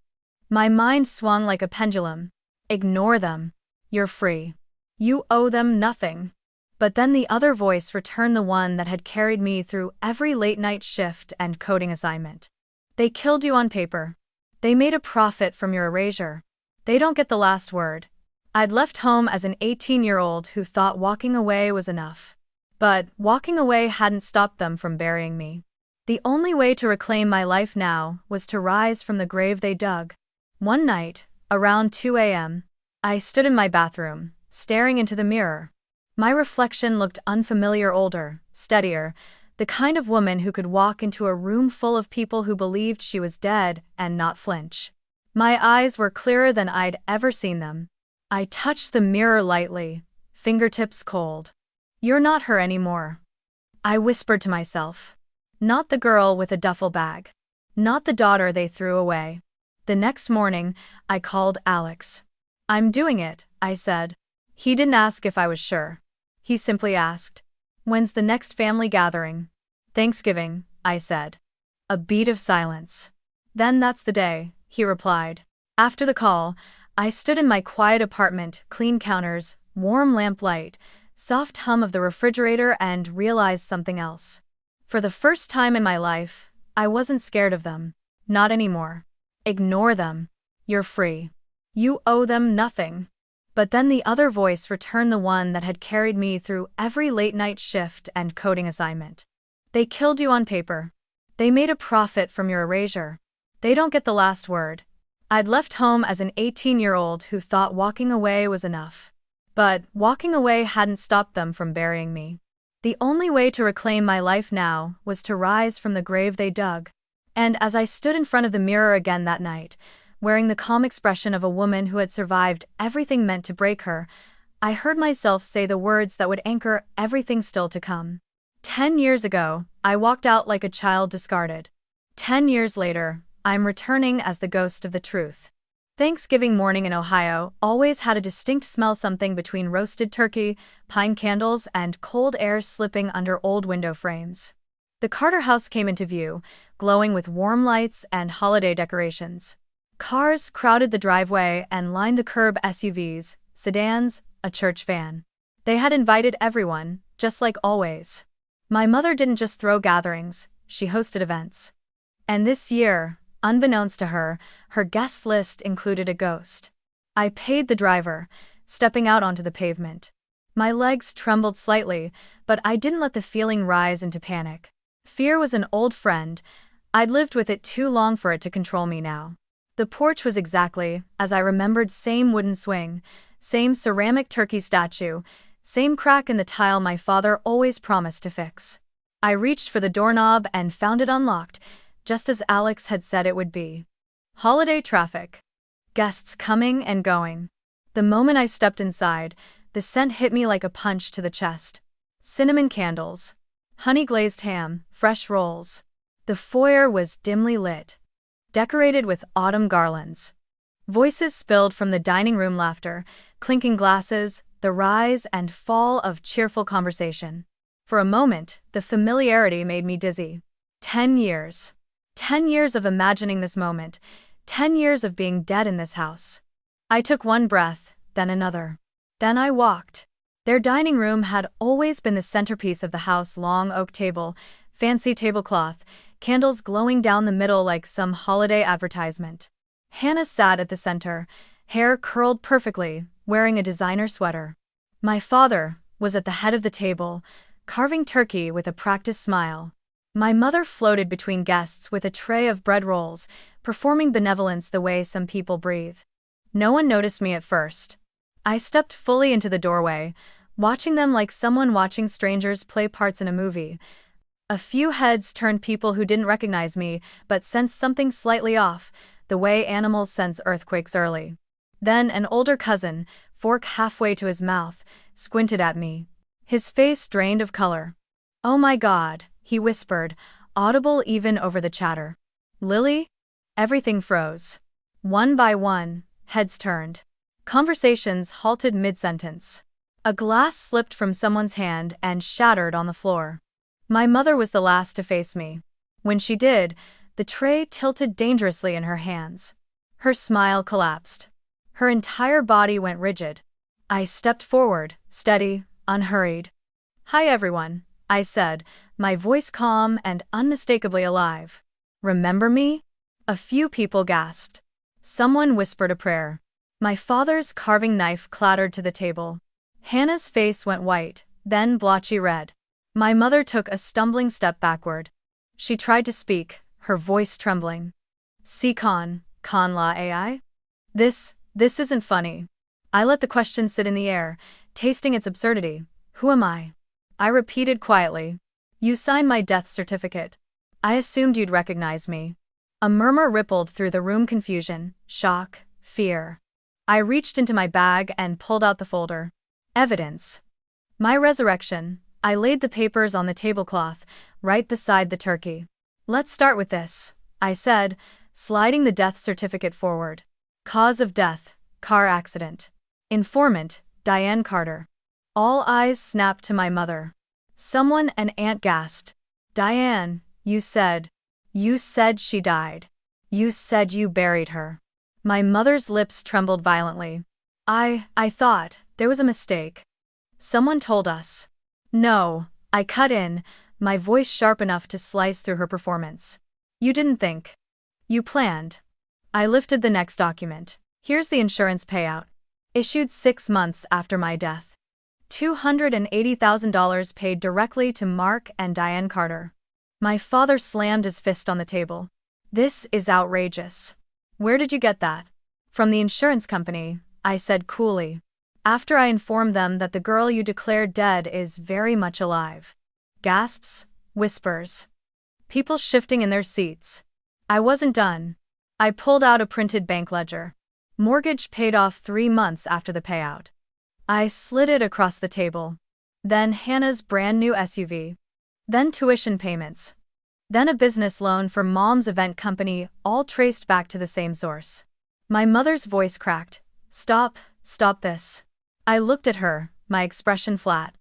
My mind swung like a pendulum. Ignore them. You're free. You owe them nothing. But then the other voice returned, the one that had carried me through every late-night shift and coding assignment. They killed you on paper. They made a profit from your erasure. They don't get the last word. I'd left home as an 18-year-old who thought walking away was enough. But walking away hadn't stopped them from burying me. The only way to reclaim my life now was to rise from the grave they dug. One night, around 2 a.m., I stood in my bathroom, staring into the mirror. My reflection looked unfamiliar, older, steadier, the kind of woman who could walk into a room full of people who believed she was dead and not flinch. My eyes were clearer than I'd ever seen them. I touched the mirror lightly, fingertips cold. You're not her anymore. I whispered to myself. Not the girl with a duffel bag. Not the daughter they threw away. The next morning, I called Alex. I'm doing it, I said. He didn't ask if I was sure. He simply asked, when's the next family gathering? Thanksgiving, I said. A beat of silence. Then that's the day, he replied. After the call, I stood in my quiet apartment, clean counters, warm lamplight, soft hum of the refrigerator, and realized something else. For the first time in my life, I wasn't scared of them. Not anymore. Ignore them. You're free. You owe them nothing. But then the other voice returned, the one that had carried me through every late-night shift and coding assignment. They killed you on paper. They made a profit from your erasure. They don't get the last word. I'd left home as an 18-year-old who thought walking away was enough. But walking away hadn't stopped them from burying me. The only way to reclaim my life now was to rise from the grave they dug. And as I stood in front of the mirror again that night, wearing the calm expression of a woman who had survived everything meant to break her, I heard myself say the words that would anchor everything still to come. 10 years ago, I walked out like a child discarded. 10 years later, I'm returning as the ghost of the truth. Thanksgiving morning in Ohio always had a distinct smell, something between roasted turkey, pine candles, and cold air slipping under old window frames. The Carter house came into view, glowing with warm lights and holiday decorations. Cars crowded the driveway and lined the curb, SUVs, sedans, a church van. They had invited everyone, just like always. My mother didn't just throw gatherings, she hosted events. And this year, unbeknownst to her, her guest list included a ghost. I paid the driver, stepping out onto the pavement. My legs trembled slightly, but I didn't let the feeling rise into panic. Fear was an old friend. I'd lived with it too long for it to control me now. The porch was exactly as I remembered, same wooden swing, same ceramic turkey statue, same crack in the tile my father always promised to fix. I reached for the doorknob and found it unlocked, just as Alex had said it would be. Holiday traffic. Guests coming and going. The moment I stepped inside, the scent hit me like a punch to the chest. Cinnamon candles. Honey-glazed ham, fresh rolls. The foyer was dimly lit, decorated with autumn garlands. Voices spilled from the dining room, laughter, clinking glasses, the rise and fall of cheerful conversation. For a moment, the familiarity made me dizzy. 10 years. 10 years of imagining this moment. 10 years of being dead in this house. I took one breath, then another. Then I walked. Their dining room had always been the centerpiece of the house, long oak table, fancy tablecloth, candles glowing down the middle like some holiday advertisement. Hannah sat at the center, hair curled perfectly, wearing a designer sweater. My father was at the head of the table, carving turkey with a practiced smile. My mother floated between guests with a tray of bread rolls, performing benevolence the way some people breathe. No one noticed me at first. I stepped fully into the doorway, watching them like someone watching strangers play parts in a movie. A few heads turned, people who didn't recognize me but sensed something slightly off, the way animals sense earthquakes early. Then an older cousin, fork halfway to his mouth, squinted at me. His face drained of color. "Oh my God," he whispered, audible even over the chatter. "Lily?" Everything froze. One by one, heads turned. Conversations halted mid-sentence. A glass slipped from someone's hand and shattered on the floor. My mother was the last to face me. When she did, the tray tilted dangerously in her hands. Her smile collapsed. Her entire body went rigid. I stepped forward, steady, unhurried. "Hi everyone," I said, my voice calm and unmistakably alive. "Remember me?" A few people gasped. Someone whispered a prayer. My father's carving knife clattered to the table. Hannah's face went white, then blotchy red. My mother took a stumbling step backward. She tried to speak, her voice trembling. "Si con la AI? This isn't funny." I let the question sit in the air, tasting its absurdity. "Who am I?" I repeated quietly. "You signed my death certificate. I assumed you'd recognize me." A murmur rippled through the room, confusion, shock, fear. I reached into my bag and pulled out the folder. Evidence. My resurrection. I laid the papers on the tablecloth, right beside the turkey. "Let's start with this," I said, sliding the death certificate forward. "Cause of death, car accident. Informant, Diane Carter." All eyes snapped to my mother. Someone, an aunt, gasped. "Diane, you said she died. You said you buried her." My mother's lips trembled violently. I thought there was a mistake. Someone told us." "No," I cut in, my voice sharp enough to slice through her performance. "You didn't think. You planned." I lifted the next document. "Here's the insurance payout. Issued 6 months after my death. $280,000 paid directly to Mark and Diane Carter." My father slammed his fist on the table. "This is outrageous. Where did you get that?" "From the insurance company," I said coolly. "After I informed them that the girl you declared dead is very much alive." Gasps, whispers. People shifting in their seats. I wasn't done. I pulled out a printed bank ledger. Mortgage paid off 3 months after the payout. I slid it across the table. Then Hannah's brand new SUV. Then tuition payments. Then a business loan for Mom's event company, all traced back to the same source. My mother's voice cracked. Stop this." I looked at her, my expression flat.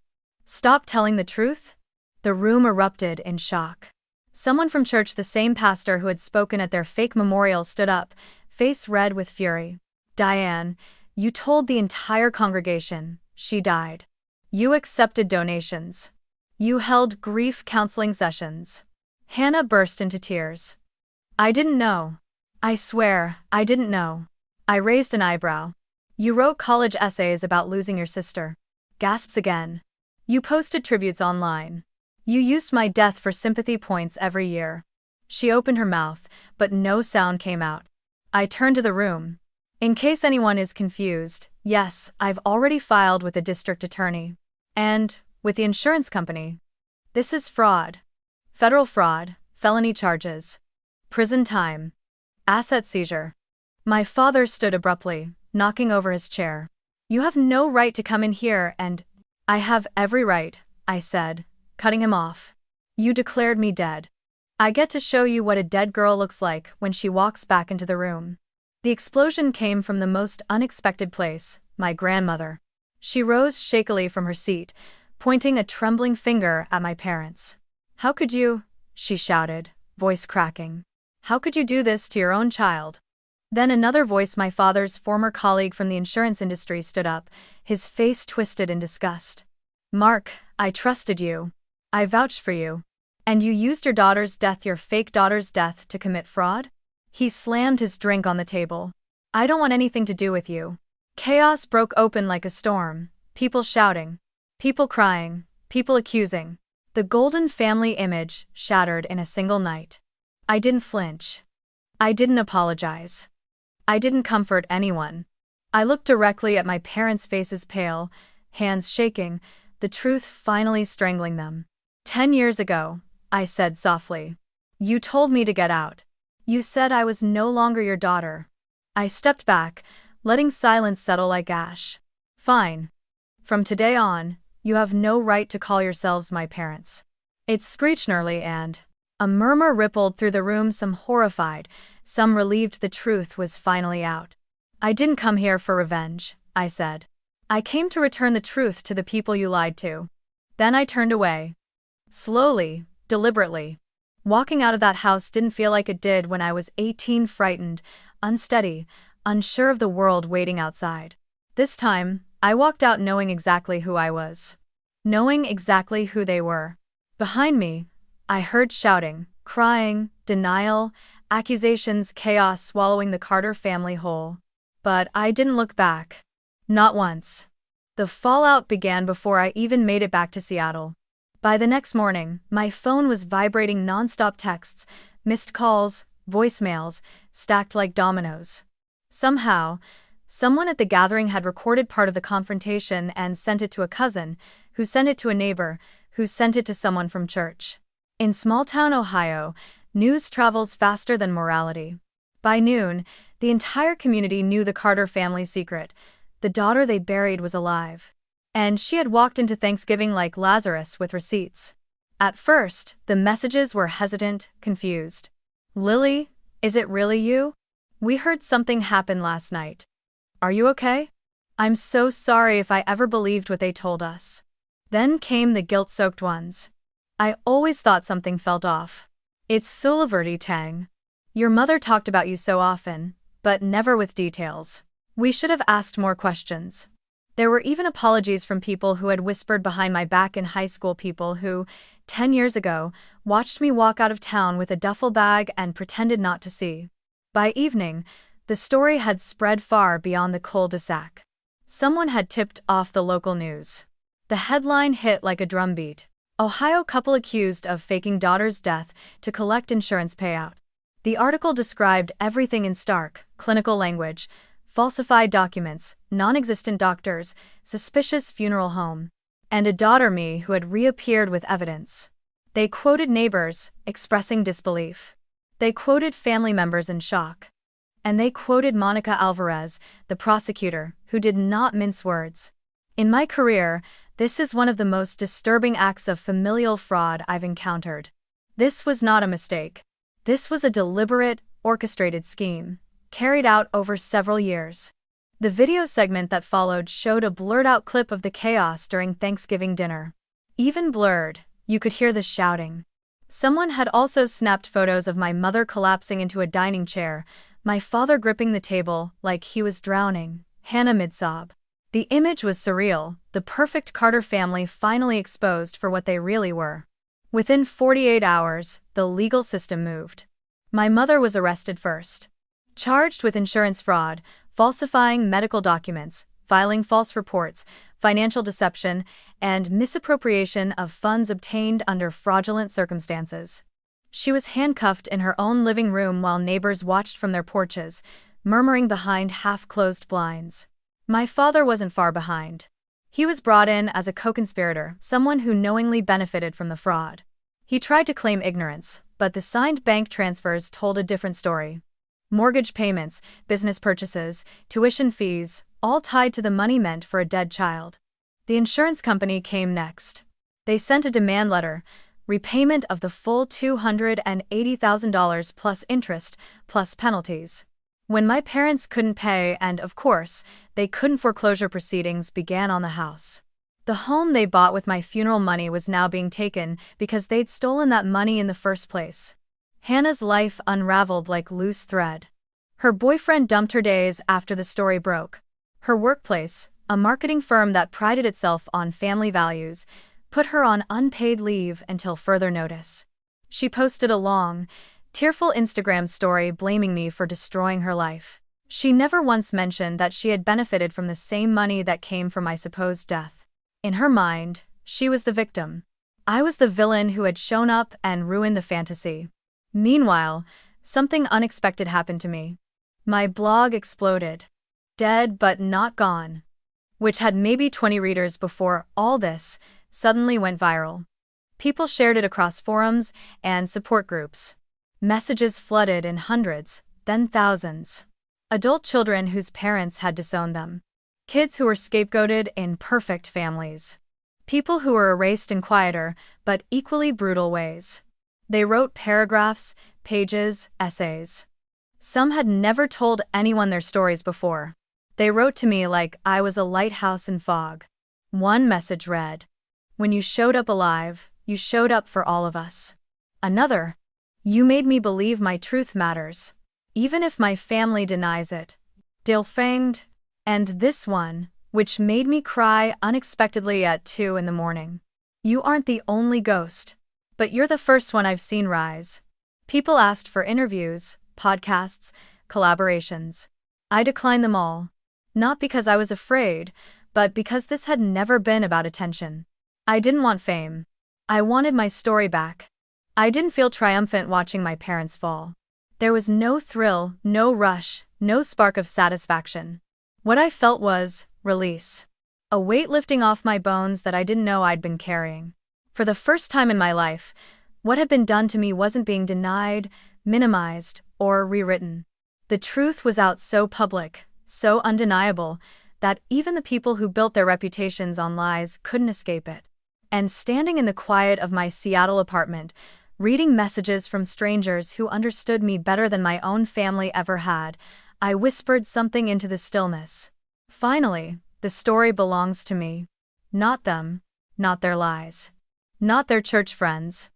"Stop telling the truth?" The room erupted in shock. Someone from church, the same pastor who had spoken at their fake memorial, stood up, face red with fury. "Diane, you told the entire congregation she died. You accepted donations. You held grief counseling sessions." Hannah burst into tears. "I didn't know. I swear, I didn't know." I raised an eyebrow. "You wrote college essays about losing your sister." Gasps again. "You posted tributes online. You used my death for sympathy points every year." She opened her mouth, but no sound came out. I turned to the room. "In case anyone is confused, yes, I've already filed with the district attorney. And with the insurance company. This is fraud. Federal fraud, felony charges. Prison time. Asset seizure." My father stood abruptly, knocking over his chair. "You have no right to come in here and—" "I have every right," I said, cutting him off. "You declared me dead. I get to show you what a dead girl looks like when she walks back into the room." The explosion came from the most unexpected place, my grandmother. She rose shakily from her seat, pointing a trembling finger at my parents. "How could you?" she shouted, voice cracking. "How could you do this to your own child?" Then another voice, my father's former colleague from the insurance industry, stood up, his face twisted in disgust. "Mark, I trusted you. I vouched for you. And you used your daughter's death, your fake daughter's death, to commit fraud?" He slammed his drink on the table. "I don't want anything to do with you." Chaos broke open like a storm, people shouting, people crying, people accusing. The golden family image shattered in a single night. I didn't flinch. I didn't apologize. I didn't comfort anyone. I looked directly at my parents' faces, pale, hands shaking, the truth finally strangling them. 10 years ago, I said softly. You told me to get out. You said I was no longer your daughter. I stepped back, letting silence settle like ash. Fine. From today on, you have no right to call yourselves my parents. It screeched nearly, and a murmur rippled through the room, some horrified, some relieved the truth was finally out. I didn't come here for revenge, I said. I came to return the truth to the people you lied to. Then I turned away. Slowly, deliberately. Walking out of that house didn't feel like it did when I was 18, frightened, unsteady, unsure of the world waiting outside. This time, I walked out knowing exactly who I was. Knowing exactly who they were. Behind me, I heard shouting, crying, denial, accusations, chaos swallowing the Carter family whole. But I didn't look back. Not once. The fallout began before I even made it back to Seattle. By the next morning, my phone was vibrating nonstop texts, missed calls, voicemails, stacked like dominoes. Somehow, someone at the gathering had recorded part of the confrontation and sent it to a cousin, who sent it to a neighbor, who sent it to someone from church. In small-town Ohio, news travels faster than morality. By noon, the entire community knew the Carter family's secret. The daughter they buried was alive. And she had walked into Thanksgiving like Lazarus with receipts. At first, the messages were hesitant, confused. "Lily, is it really you? We heard something happen last night. Are you okay? I'm so sorry if I ever believed what they told us." Then came the guilt-soaked ones. "I always thought something felt off. It's Sulliverty Tang. Your mother talked about you so often, but never with details. We should have asked more questions." There were even apologies from people who had whispered behind my back in high school, people who, 10 years ago, watched me walk out of town with a duffel bag and pretended not to see. By evening, the story had spread far beyond the cul-de-sac. Someone had tipped off the local news. The headline hit like a drumbeat. Ohio couple accused of faking daughter's death to collect insurance payout. The article described everything in stark, clinical language: falsified documents, non-existent doctors, suspicious funeral home, and a daughter me who had reappeared with evidence. They quoted neighbors, expressing disbelief. They quoted family members in shock. And they quoted Monica Alvarez, the prosecutor, who did not mince words. In my career, this is one of the most disturbing acts of familial fraud I've encountered. This was not a mistake. This was a deliberate, orchestrated scheme, carried out over several years. The video segment that followed showed a blurred-out clip of the chaos during Thanksgiving dinner. Even blurred, you could hear the shouting. Someone had also snapped photos of my mother collapsing into a dining chair, my father gripping the table like he was drowning, Hannah mid-sob. The image was surreal, the perfect Carter family finally exposed for what they really were. Within 48 hours, the legal system moved. My mother was arrested first. Charged with insurance fraud, falsifying medical documents, filing false reports, financial deception, and misappropriation of funds obtained under fraudulent circumstances. She was handcuffed in her own living room while neighbors watched from their porches, murmuring behind half-closed blinds. My father wasn't far behind. He was brought in as a co-conspirator, someone who knowingly benefited from the fraud. He tried to claim ignorance, but the signed bank transfers told a different story. Mortgage payments, business purchases, tuition fees, all tied to the money meant for a dead child. The insurance company came next. They sent a demand letter, repayment of the full $280,000 plus interest, plus penalties. When my parents couldn't pay and, of course, they couldn't, foreclosure proceedings began on the house. The home they bought with my funeral money was now being taken because they'd stolen that money in the first place. Hannah's life unraveled like loose thread. Her boyfriend dumped her days after the story broke. Her workplace, a marketing firm that prided itself on family values, put her on unpaid leave until further notice. She posted a long, tearful Instagram story blaming me for destroying her life. She never once mentioned that she had benefited from the same money that came from my supposed death. In her mind, she was the victim. I was the villain who had shown up and ruined the fantasy. Meanwhile, something unexpected happened to me. My blog exploded. Dead but not gone, which had maybe 20 readers before all this, suddenly went viral. People shared it across forums and support groups. Messages flooded in hundreds, then thousands. Adult children whose parents had disowned them. Kids who were scapegoated in perfect families. People who were erased in quieter, but equally brutal ways. They wrote paragraphs, pages, essays. Some had never told anyone their stories before. They wrote to me like I was a lighthouse in fog. One message read, "When you showed up alive, you showed up for all of us." Another, "You made me believe my truth matters, even if my family denies it. Still fanged." And this one, which made me cry unexpectedly at 2 in the morning. You aren't the only ghost, but you're the first one I've seen rise. People asked for interviews, podcasts, collaborations. I declined them all. Not because I was afraid, but because this had never been about attention. I didn't want fame. I wanted my story back. I didn't feel triumphant watching my parents fall. There was no thrill, no rush, no spark of satisfaction. What I felt was release. A weight lifting off my bones that I didn't know I'd been carrying. For the first time in my life, what had been done to me wasn't being denied, minimized, or rewritten. The truth was out so public, so undeniable, that even the people who built their reputations on lies couldn't escape it. And standing in the quiet of my Seattle apartment, reading messages from strangers who understood me better than my own family ever had, I whispered something into the stillness. Finally, the story belongs to me. Not them, not their lies. Not their church friends.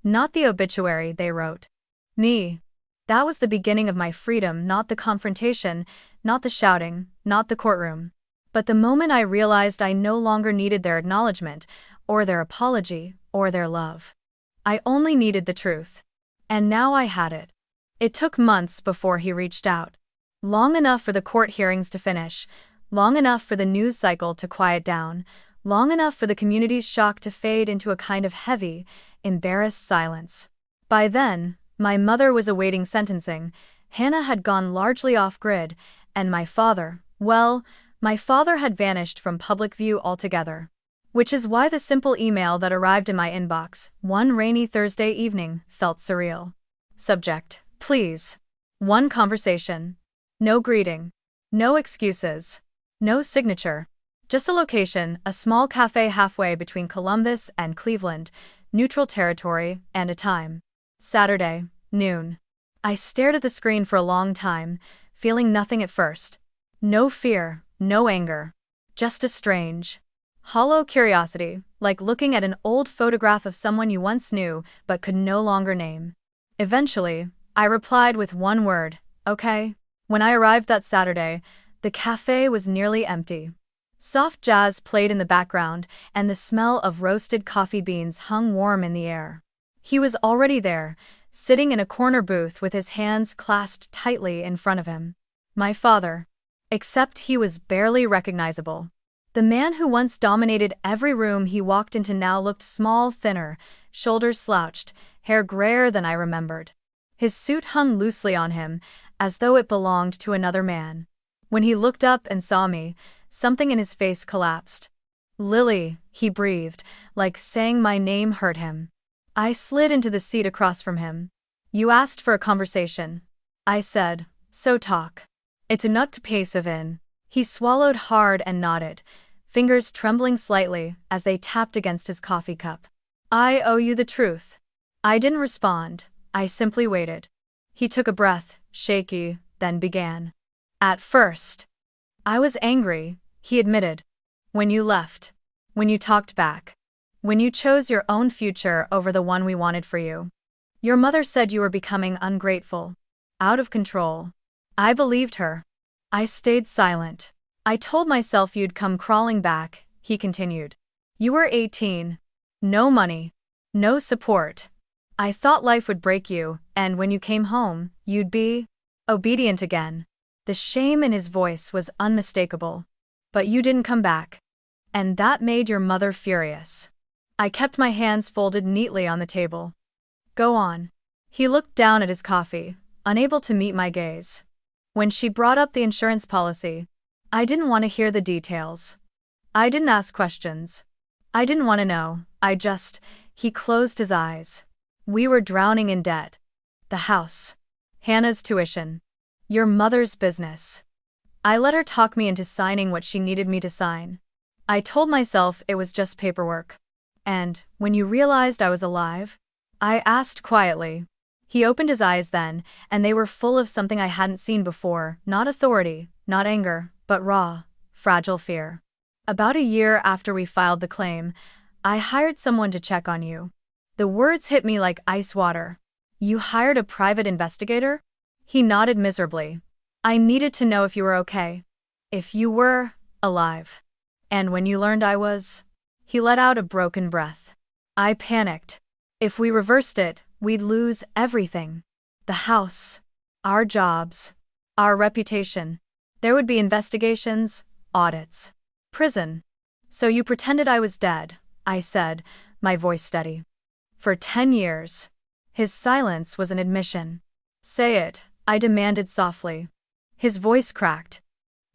Not the obituary they wrote. Me. That was the beginning of my freedom, not the confrontation, not the shouting, not the courtroom. But the moment I realized I no longer needed their acknowledgement, or their apology, or their love. I only needed the truth. And now I had it. It took months before he reached out. Long enough for the court hearings to finish, long enough for the news cycle to quiet down, long enough for the community's shock to fade into a kind of heavy, embarrassed silence. By then, my mother was awaiting sentencing, Hannah had gone largely off-grid, and my father, well, my father had vanished from public view altogether. Which is why the simple email that arrived in my inbox, one rainy Thursday evening, felt surreal. Subject: please. One conversation. No greeting. No excuses. No signature. Just a location, a small cafe halfway between Columbus and Cleveland, neutral territory, and a time. Saturday, noon. I stared at the screen for a long time, feeling nothing at first. No fear, no anger. Just a strange, hollow curiosity, like looking at an old photograph of someone you once knew but could no longer name. Eventually, I replied with one word, okay. When I arrived that Saturday, the cafe was nearly empty. Soft jazz played in the background, and the smell of roasted coffee beans hung warm in the air. He was already there, sitting in a corner booth with his hands clasped tightly in front of him. My father. Except he was barely recognizable. The man who once dominated every room he walked into now looked small, thinner, shoulders slouched, hair grayer than I remembered. His suit hung loosely on him, as though it belonged to another man. When he looked up and saw me, something in his face collapsed. Lily, he breathed, like saying my name hurt him. I slid into the seat across from him. You asked for a conversation. I said, so talk. It's enough to pace of in. He swallowed hard and nodded, fingers trembling slightly as they tapped against his coffee cup. I owe you the truth. I didn't respond, I simply waited. He took a breath, shaky, then began. At first, I was angry, he admitted. When you left. When you talked back. When you chose your own future over the one we wanted for you. Your mother said you were becoming ungrateful. Out of control. I believed her. I stayed silent. I told myself you'd come crawling back, he continued. You were 18. No money. No support. I thought life would break you, and when you came home, you'd be obedient again. The shame in his voice was unmistakable. But you didn't come back. And that made your mother furious. I kept my hands folded neatly on the table. Go on. He looked down at his coffee, unable to meet my gaze. When she brought up the insurance policy, I didn't want to hear the details. I didn't ask questions. I didn't want to know, he closed his eyes. We were drowning in debt. The house. Hannah's tuition. Your mother's business. I let her talk me into signing what she needed me to sign. I told myself it was just paperwork. And, when you realized I was alive? I asked quietly. He opened his eyes then, and they were full of something I hadn't seen before, not authority, not anger, but raw, fragile fear. About a year after we filed the claim, I hired someone to check on you. The words hit me like ice water. You hired a private investigator? He nodded miserably. I needed to know if you were okay. If you were alive. And when you learned I was? He let out a broken breath. I panicked. If we reversed it, we'd lose everything. The house, our jobs, our reputation. There would be investigations, audits, prison. So you pretended I was dead, I said, my voice steady. For 10 years. His silence was an admission. Say it, I demanded softly. His voice cracked.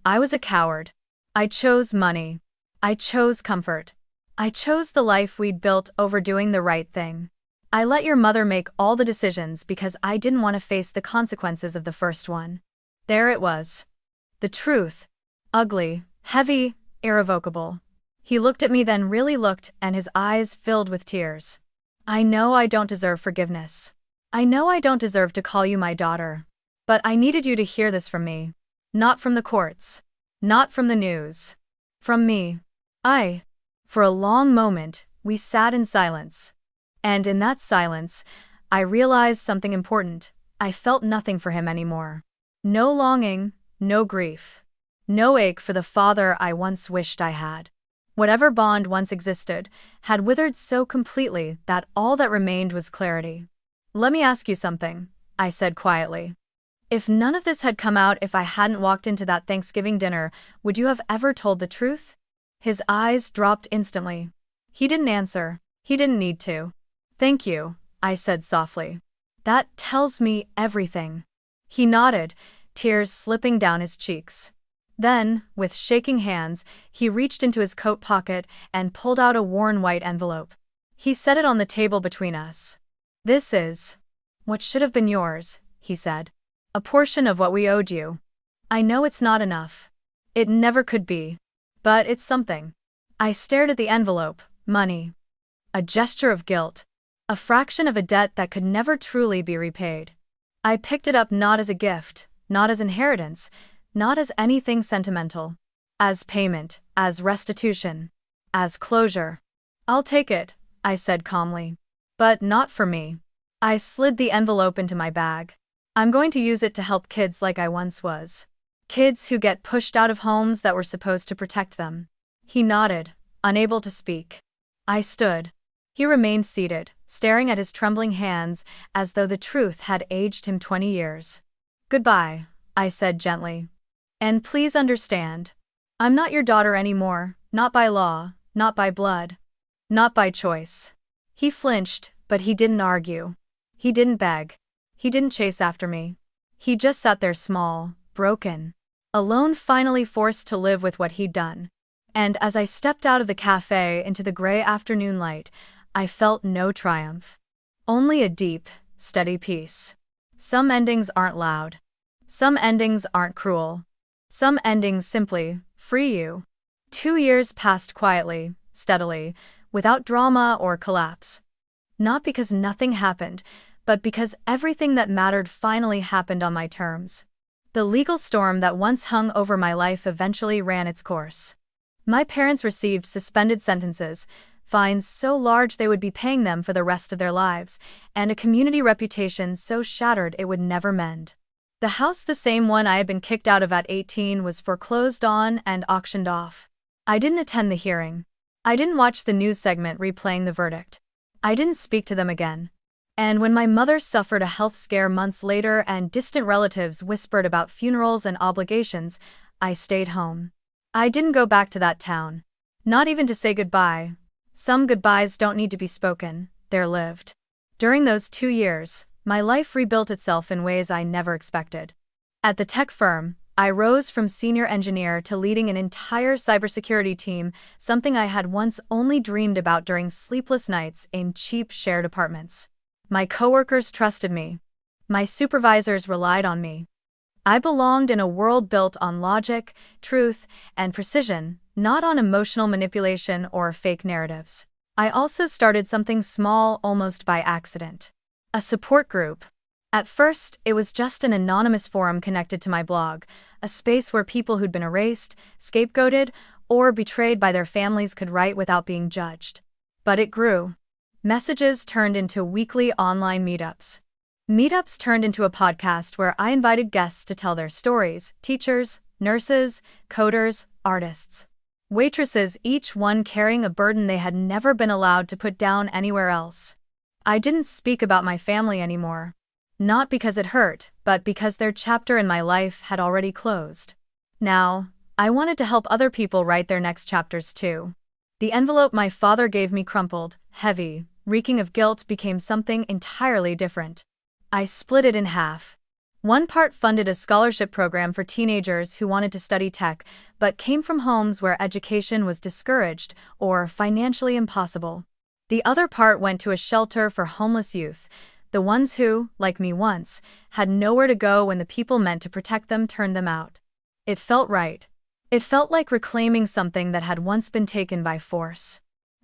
I was a coward. I chose money. I chose comfort. I chose the life we'd built over doing the right thing. I let your mother make all the decisions because I didn't want to face the consequences of the first one. There it was. The truth. Ugly, heavy, irrevocable. He looked at me, then really looked, and his eyes filled with tears. I know I don't deserve forgiveness. I know I don't deserve to call you my daughter. But I needed you to hear this from me. Not from the courts. Not from the news. From me. For a long moment, we sat in silence. And in that silence, I realized something important. I felt nothing for him anymore. No longing, no grief. No ache for the father I once wished I had. Whatever bond once existed had withered so completely that all that remained was clarity. Let me ask you something, I said quietly. If none of this had come out, if I hadn't walked into that Thanksgiving dinner, would you have ever told the truth? His eyes dropped instantly. He didn't answer. He didn't need to. Thank you, I said softly. That tells me everything. He nodded, tears slipping down his cheeks. Then, with shaking hands, he reached into his coat pocket and pulled out a worn white envelope. He set it on the table between us. This is what should have been yours, he said. A portion of what we owed you. I know it's not enough. It never could be. But it's something. I stared at the envelope. Money. A gesture of guilt. A fraction of a debt that could never truly be repaid. I picked it up not as a gift, not as inheritance, not as anything sentimental. As payment, as restitution, as closure. I'll take it, I said calmly. But not for me. I slid the envelope into my bag. I'm going to use it to help kids like I once was. Kids who get pushed out of homes that were supposed to protect them. He nodded, unable to speak. I stood. He remained seated, staring at his trembling hands as though the truth had aged him 20 years. Goodbye, I said gently. And please understand. I'm not your daughter anymore, not by law, not by blood, not by choice. He flinched, but he didn't argue. He didn't beg. He didn't chase after me. He just sat there small, broken, alone, finally forced to live with what he'd done. And as I stepped out of the cafe into the gray afternoon light, I felt no triumph. Only a deep, steady peace. Some endings aren't loud. Some endings aren't cruel. Some endings simply free you. 2 years passed quietly, steadily, without drama or collapse. Not because nothing happened, but because everything that mattered finally happened on my terms. The legal storm that once hung over my life eventually ran its course. My parents received suspended sentences, fines so large they would be paying them for the rest of their lives, and a community reputation so shattered it would never mend. The house, the same one I had been kicked out of at 18, was foreclosed on and auctioned off. I didn't attend the hearing. I didn't watch the news segment replaying the verdict. I didn't speak to them again. And when my mother suffered a health scare months later and distant relatives whispered about funerals and obligations, I stayed home. I didn't go back to that town. Not even to say goodbye. Some goodbyes don't need to be spoken, they're lived. During those 2 years, my life rebuilt itself in ways I never expected. At the tech firm, I rose from senior engineer to leading an entire cybersecurity team, something I had once only dreamed about during sleepless nights in cheap shared apartments. My coworkers trusted me. My supervisors relied on me. I belonged in a world built on logic, truth, and precision, not on emotional manipulation or fake narratives. I also started something small almost by accident. A support group. At first, it was just an anonymous forum connected to my blog, a space where people who'd been erased, scapegoated, or betrayed by their families could write without being judged. But it grew. Messages turned into weekly online meetups. Meetups turned into a podcast where I invited guests to tell their stories: teachers, nurses, coders, artists. Waitresses, each one carrying a burden they had never been allowed to put down anywhere else. I didn't speak about my family anymore. Not because it hurt, but because their chapter in my life had already closed. Now, I wanted to help other people write their next chapters too. The envelope my father gave me crumpled, heavy, reeking of guilt, became something entirely different. I split it in half. One part funded a scholarship program for teenagers who wanted to study tech, but came from homes where education was discouraged or financially impossible. The other part went to a shelter for homeless youth, the ones who, like me once, had nowhere to go when the people meant to protect them turned them out. It felt right. It felt like reclaiming something that had once been taken by force.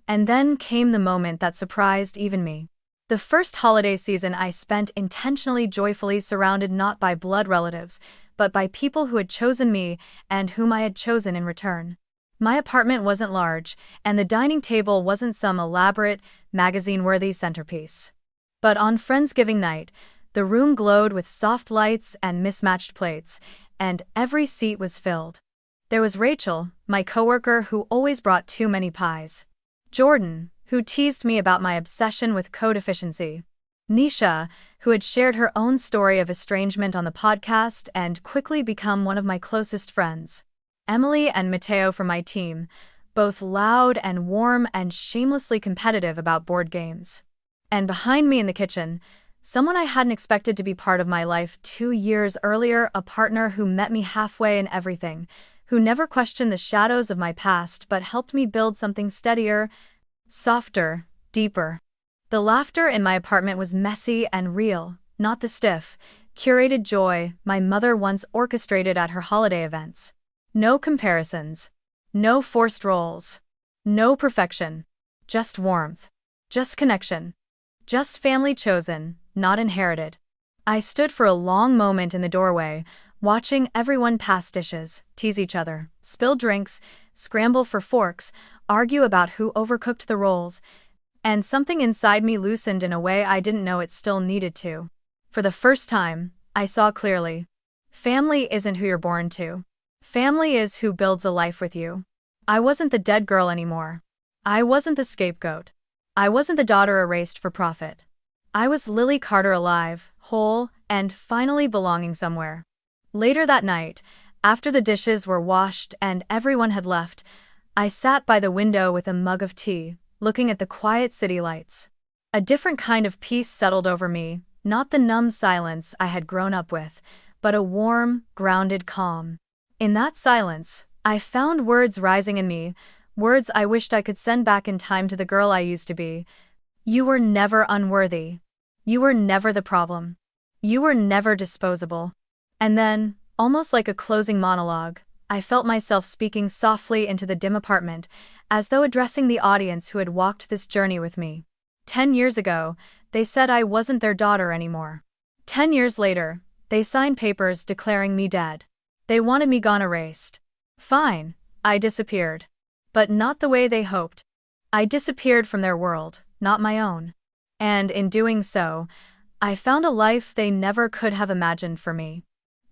And then came the moment that surprised even me. The first holiday season I spent intentionally joyfully, surrounded not by blood relatives, but by people who had chosen me and whom I had chosen in return. My apartment wasn't large, and the dining table wasn't some elaborate, magazine-worthy centerpiece. But on Friendsgiving night, the room glowed with soft lights and mismatched plates, and every seat was filled. There was Rachel, my coworker who always brought too many pies. Jordan, who teased me about my obsession with code efficiency. Nisha, who had shared her own story of estrangement on the podcast and quickly become one of my closest friends. Emily and Mateo from my team, both loud and warm and shamelessly competitive about board games. And behind me in the kitchen, someone I hadn't expected to be part of my life 2 years earlier, a partner who met me halfway in everything, who never questioned the shadows of my past but helped me build something steadier, softer, deeper. The laughter in my apartment was messy and real, not the stiff, curated joy my mother once orchestrated at her holiday events. No comparisons. No forced roles. No perfection. Just warmth. Just connection. Just family chosen, not inherited. I stood for a long moment in the doorway, watching everyone pass dishes, tease each other, spill drinks, scramble for forks, argue about who overcooked the rolls, and something inside me loosened in a way I didn't know it still needed to. For the first time, I saw clearly. Family isn't who you're born to. Family is who builds a life with you. I wasn't the dead girl anymore. I wasn't the scapegoat. I wasn't the daughter erased for profit. I was Lily Carter, alive, whole, and finally belonging somewhere. Later that night, after the dishes were washed and everyone had left, I sat by the window with a mug of tea, looking at the quiet city lights. A different kind of peace settled over me, not the numb silence I had grown up with, but a warm, grounded calm. In that silence, I found words rising in me, words I wished I could send back in time to the girl I used to be. You were never unworthy. You were never the problem. You were never disposable. And then, almost like a closing monologue, I felt myself speaking softly into the dim apartment, as though addressing the audience who had walked this journey with me. 10 years ago, they said I wasn't their daughter anymore. 10 years later, they signed papers declaring me dead. They wanted me gone, erased. Fine, I disappeared. But not the way they hoped. I disappeared from their world, not my own. And in doing so, I found a life they never could have imagined for me.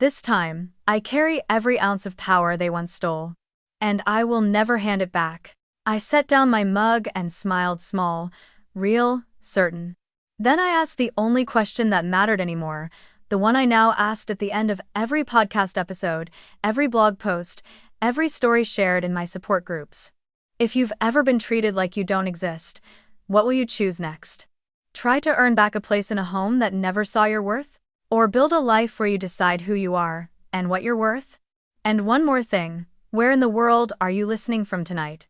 This time, I carry every ounce of power they once stole. And I will never hand it back. I set down my mug and smiled, small, real, certain. Then I asked the only question that mattered anymore, the one I now asked at the end of every podcast episode, every blog post, every story shared in my support groups. If you've ever been treated like you don't exist, what will you choose next? Try to earn back a place in a home that never saw your worth? Or build a life where you decide who you are and what you're worth? And one more thing, where in the world are you listening from tonight?